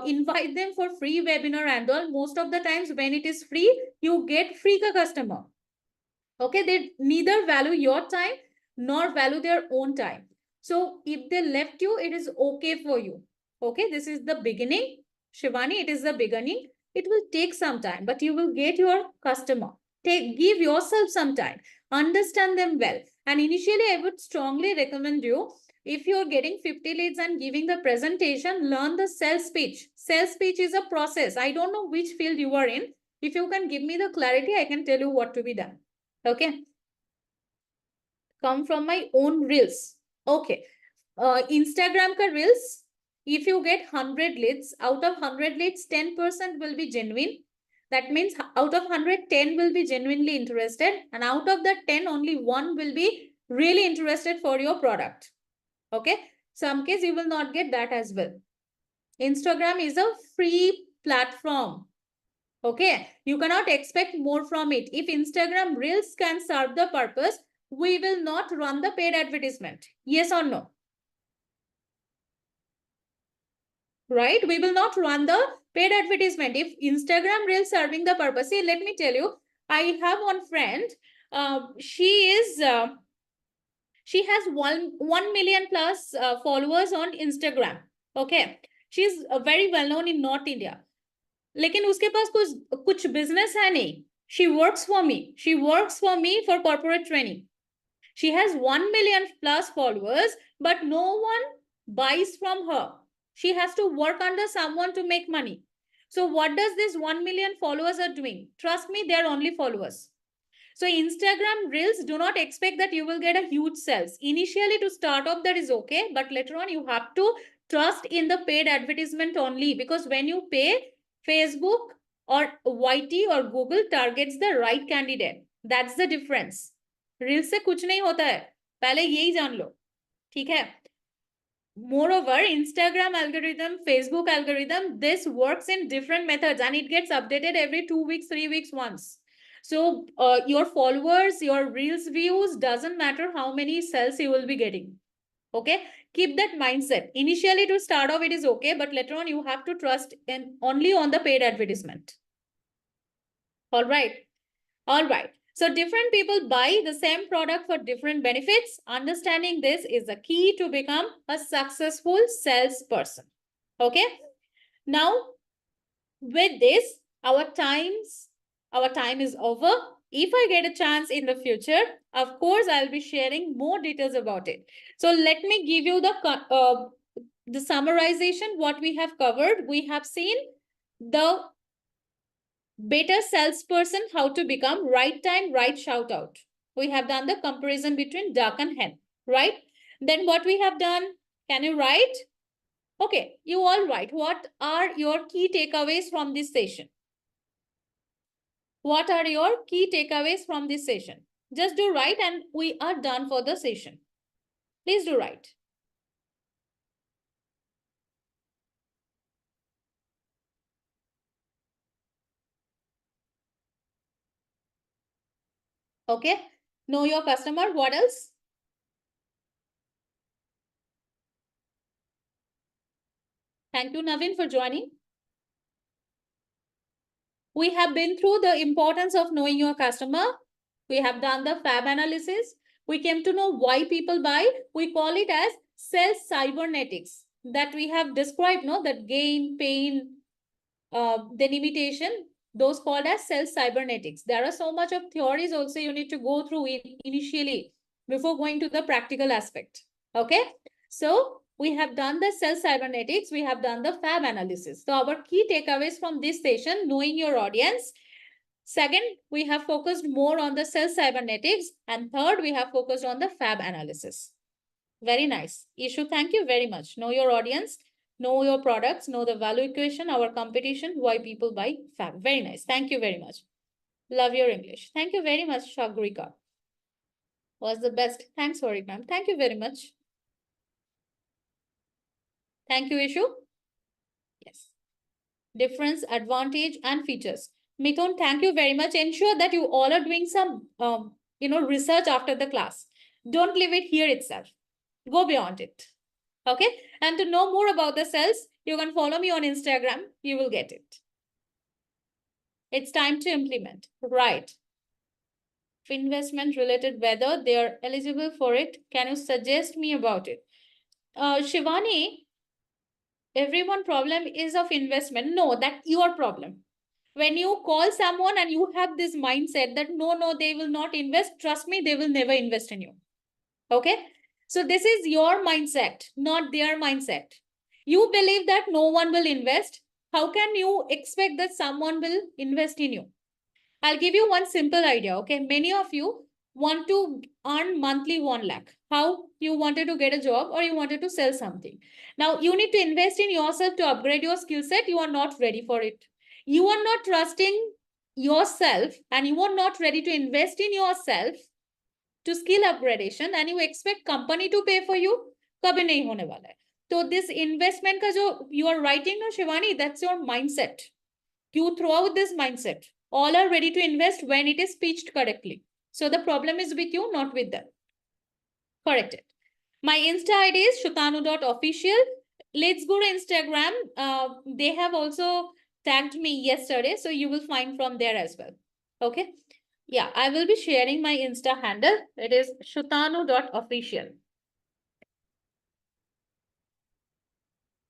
invite them for free webinar and all. Most of the times when it is free, you get free ka customer. Okay, they neither value your time nor value their own time. So if they left you, it is okay for you. Okay, this is the beginning. Shivani, it is the beginning. It will take some time, but you will get your customer. Give yourself some time. Understand them well. And initially, I would strongly recommend you, if you're getting 50 leads and giving the presentation, learn the sales pitch. Sales pitch is a process. I don't know which field you are in. If you can give me the clarity, I can tell you what to be done. Okay. Come from my own reels. Okay. Instagram ka reels, if you get 100 leads, out of 100 leads, 10% will be genuine. That means out of 100, 10 will be genuinely interested. And out of that 10, only 1 will be really interested for your product. Okay. Some case you will not get that as well. Instagram is a free platform. Okay. You cannot expect more from it. If Instagram reels can serve the purpose, we will not run the paid advertisement. Yes or no? Right? We will not run the paid advertisement. If Instagram reels serving the purpose, see, let me tell you, I have one friend. She has 1 million plus followers on Instagram. Okay. She's very well known in North India. लेकिन उसके पास कुछ business है नहीं. She works for me. She works for me for corporate training. She has 1 million plus followers, but no one buys from her. She has to work under someone to make money. So what does this 1 million followers are doing? Trust me, they're only followers. So Instagram reels, do not expect that you will get a huge sales. Initially to start off, that is okay. But later on, you have to trust in the paid advertisement only. Because when you pay, Facebook or YT or Google targets the right candidate. That's the difference. Reels से कुछ नहीं होता है. पहले यही जान लो. ठीक है? Moreover, Instagram algorithm, Facebook algorithm, this works in different methods and it gets updated every 2 weeks, 3 weeks once. So your followers, your reels views, doesn't matter how many sales you will be getting. Okay, keep that mindset. Initially to start off, it is okay, but later on you have to trust in only on the paid advertisement. All right. All right. So different people buy the same product for different benefits. Understanding this is the key to become a successful salesperson. Okay. Now, with this, our time is over. If I get a chance in the future, of course, I'll be sharing more details about it. So let me give you the summarization, what we have covered. We have seen the better salesperson, how to become, right time, right shout out. We have done the comparison between duck and hen, right? Then what we have done, can you write? Okay, you all write. What are your key takeaways from this session? What are your key takeaways from this session? Just do write and we are done for the session. Please do write. Okay, know your customer. What else? Thank you, Navin, for joining. We have been through the importance of knowing your customer. We have done the FAB analysis. We came to know why people buy. We call it as sales cybernetics that we have described, no? That gain, pain, then imitation, those called as sales cybernetics. There are so much of theories also you need to go through initially before going to the practical aspect. Okay. So we have done the sales cybernetics. We have done the FAB analysis. So our key takeaways from this session, knowing your audience. Second, we have focused more on the sales cybernetics. And third, we have focused on the FAB analysis. Very nice. Ishu, thank you very much. Know your audience, know your products, know the value equation, our competition, why people buy FAB. Very nice. Thank you very much. Love your English. Thank you very much, Shagrika. Was the best. Thanks, Horik ma'am. Thank you very much. Thank you, Ishu. Yes. Difference, advantage, and features. Mithun, thank you very much. Ensure that you all are doing some, research after the class. Don't leave it here itself. Go beyond it. Okay. And to know more about the cells, you can follow me on Instagram. You will get it. It's time to implement. Right. Investment related, whether they are eligible for it. Can you suggest me about it? Shivani, everyone problem is of investment. No, that's your problem. When you call someone and you have this mindset that no, they will not invest, trust me, they will never invest in you. Okay. So this is your mindset, not their mindset. You believe that no one will invest. How can you expect that someone will invest in you? I'll give you one simple idea. Okay. Many of you want to earn monthly 1 lakh. How? You wanted to get a job or you wanted to sell something. Now you need to invest in yourself to upgrade your skill set. You are not ready for it. You are not trusting yourself and you are not ready to invest in yourself to skill upgradation and you expect company to pay for you. कभी नहीं होने वाला है. So this investment का जो you are writing no Shivani, that's your mindset. You throw out this mindset. All are ready to invest when it is pitched correctly. So the problem is with you, not with them. Correct it. My Insta ID is shutanu.official. Let's go to Instagram. They have also tagged me yesterday, so you will find from there as well. Okay. Yeah, I will be sharing my Insta handle. It is shutanu.official.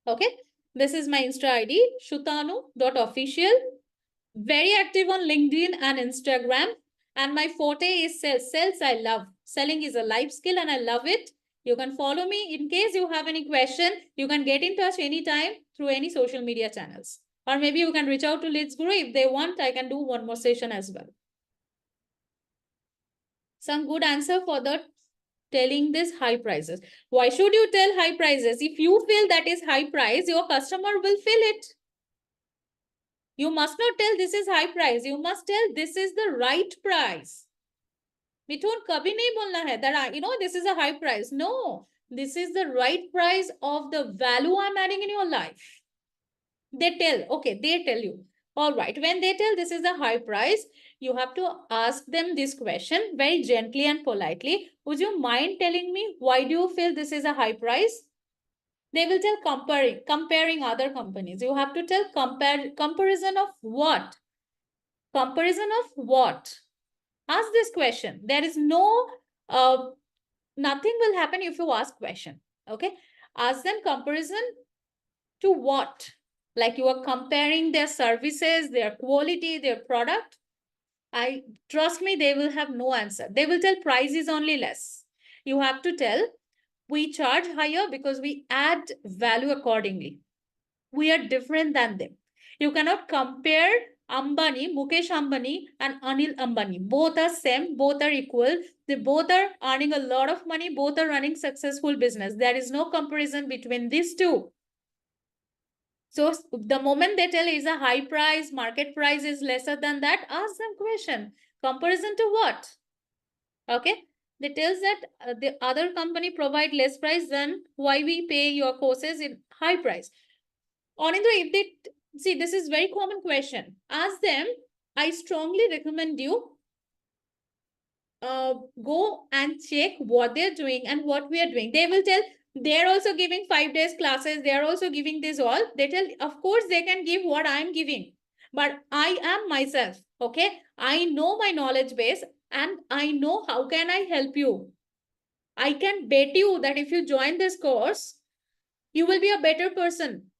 Okay. This is my Insta ID, shutanu.official. Very active on LinkedIn and Instagram. And my forte is sales. Sales I love. Selling is a life skill and I love it. You can follow me. In case you have any question, you can get in touch anytime through any social media channels. Or maybe you can reach out to Leads Guru. If they want, I can do one more session as well. Some good answer for the telling this high prices. Why should you tell high prices? If you feel that is high price, your customer will feel it. You must not tell this is high price. You must tell this is the right price. Mithun, kabhi nahi bolna hai that, this is a high price. No, this is the right price of the value I'm adding in your life. They tell, okay, they tell you. All right, when they tell this is a high price, you have to ask them this question very gently and politely. Would you mind telling me why do you feel this is a high price? They will tell comparing other companies. You have to tell comparison of what? Comparison of what? Ask this question. There is no, nothing will happen if you ask question. Okay. Ask them comparison to what? Like you are comparing their services, their quality, their product. Trust me, they will have no answer. They will tell price is only less. You have to tell we charge higher because we add value accordingly. We are different than them. You cannot compare Ambani, Mukesh Ambani and Anil Ambani. Both are same, both are equal. They both are earning a lot of money. Both are running successful business. There is no comparison between these two. So the moment they tell is a high price, market price is lesser than that, ask them question. Comparison to what? Okay. They tells that the other company provide less price than why we pay your courses in high price. Anindra, if they see, this is very common question. Ask them, I strongly recommend you go and check what they're doing and what we are doing. They will tell they're also giving 5 days classes. They're also giving this all. They tell, of course, they can give what I'm giving. But I am myself. Okay. I know my knowledge base and I know how can I help you. I can bet you that if you join this course, you will be a better person.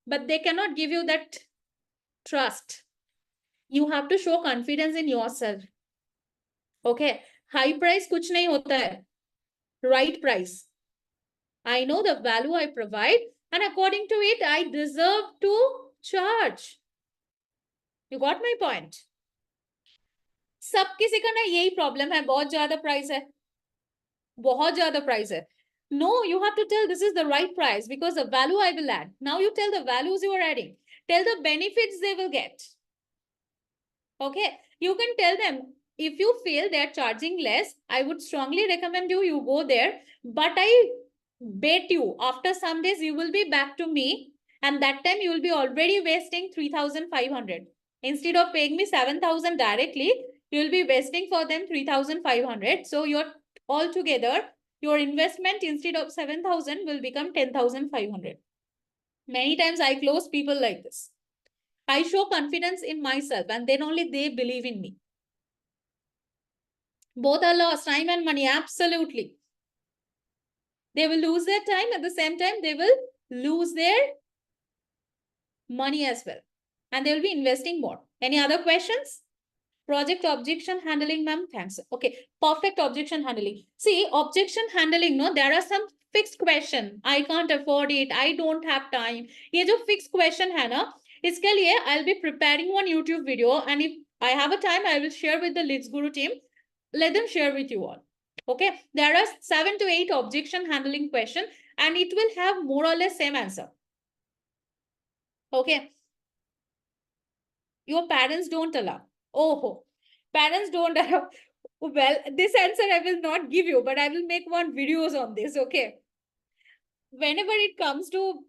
But they cannot give you that trust. You have to show confidence in yourself. Okay. High price kuch nahi hota hai. Right price. I know the value I provide and according to it, I deserve to charge. You got my point? सब किसी का ना यही problem है, बहुत ज्यादा price है, बहुत ज्यादा प्राइस है. No, you have to tell this is the right price because the value I will add. Now you tell the values you are adding. Tell the benefits they will get. Okay. You can tell them if you feel they are charging less, I would strongly recommend you go there. But I bet you after some days you will be back to me and that time you will be already wasting 3,500. Instead of paying me 7,000 directly, you will be wasting for them 3,500. So you're altogether your investment instead of 7,000 will become 10,500. Many times I close people like this. I show confidence in myself and then only they believe in me. Both are lost, time and money, absolutely. They will lose their time, at the same time, they will lose their money as well. And they will be investing more. Any other questions? Project objection handling, ma'am. Thanks. Okay. Perfect objection handling. See, objection handling, no, there are some fixed question. I can't afford it. I don't have time. ये जो fixed question है ना, इसके लिए I'll be preparing one YouTube video, and if I have a time, I will share with the Leads Guru team. Let them share with you all. Okay. There are 7 to 8 objection handling question, and it will have more or less same answer. Okay. Your parents don't allow. Oh, parents don't allow. Well, this answer I will not give you, but I will make one videos on this. Okay. Whenever it comes to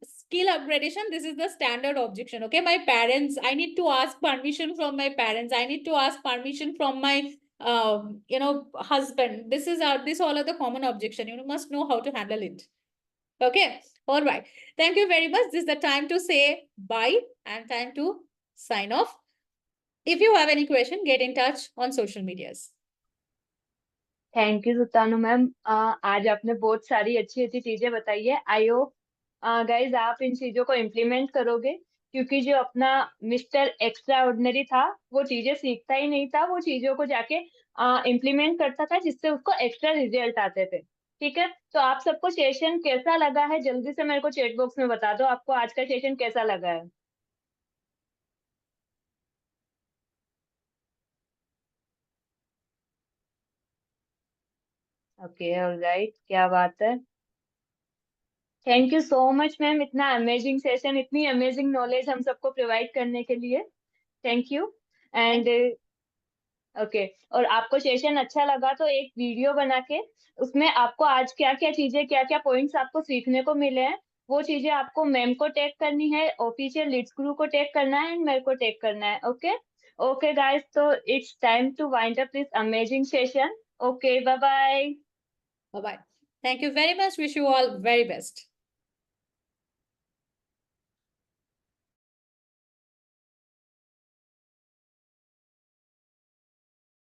skill upgradation, this is the standard objection. Okay. My parents, I need to ask permission from my parents. I need to ask permission from my husband. This all are the common objection. You must know how to handle it. Okay. All right. Thank you very much. This is the time to say bye and time to sign off. If you have any question, get in touch on social medias. Thank you Sutanu ma'am, आज आपने बहुत सारी अच्छी अच्छी चीजें बताई है. I hope guys आप इन चीजों को इम्प्लीमेंट करोगे, क्योंकि जो अपना मिस्टर एक्स्ट्रा ऑर्डिनरी था वो चीजें सीखता ही नहीं था, वो चीजों को जाके इम्प्लीमेंट करता था जिससे उसको एक्स्ट्रा रिजल्ट आते थे. ठीक है, तो आप सबको सेशन कैसा लगा है जल्दी से मेरे को चैट बॉक्स में बता दो, आपको आज का सेशन कैसा लगा है. ओके, ऑलराइट, क्या बात है. Thank you so much ma'am, इतना अमेजिंग सेशन, इतनी अमेजिंग नॉलेज हम सबको प्रोवाइड करने के लिए. Thank you. एंड ओके, और आपको सेशन अच्छा लगा तो एक वीडियो बना के उसमें आपको आज क्या क्या चीजें, क्या क्या पॉइंट्स आपको सीखने को मिले हैं, वो चीजें आपको मैम को टैग करनी है, ऑफिशियल लीड्स गुरु को टैग करना है, एंड मेरे को टैग करना है. ओके ओके गाइस, तो it's time to wind up this amazing session. Okay, bye bye. Bye-bye. Thank you very much. Wish you all very best.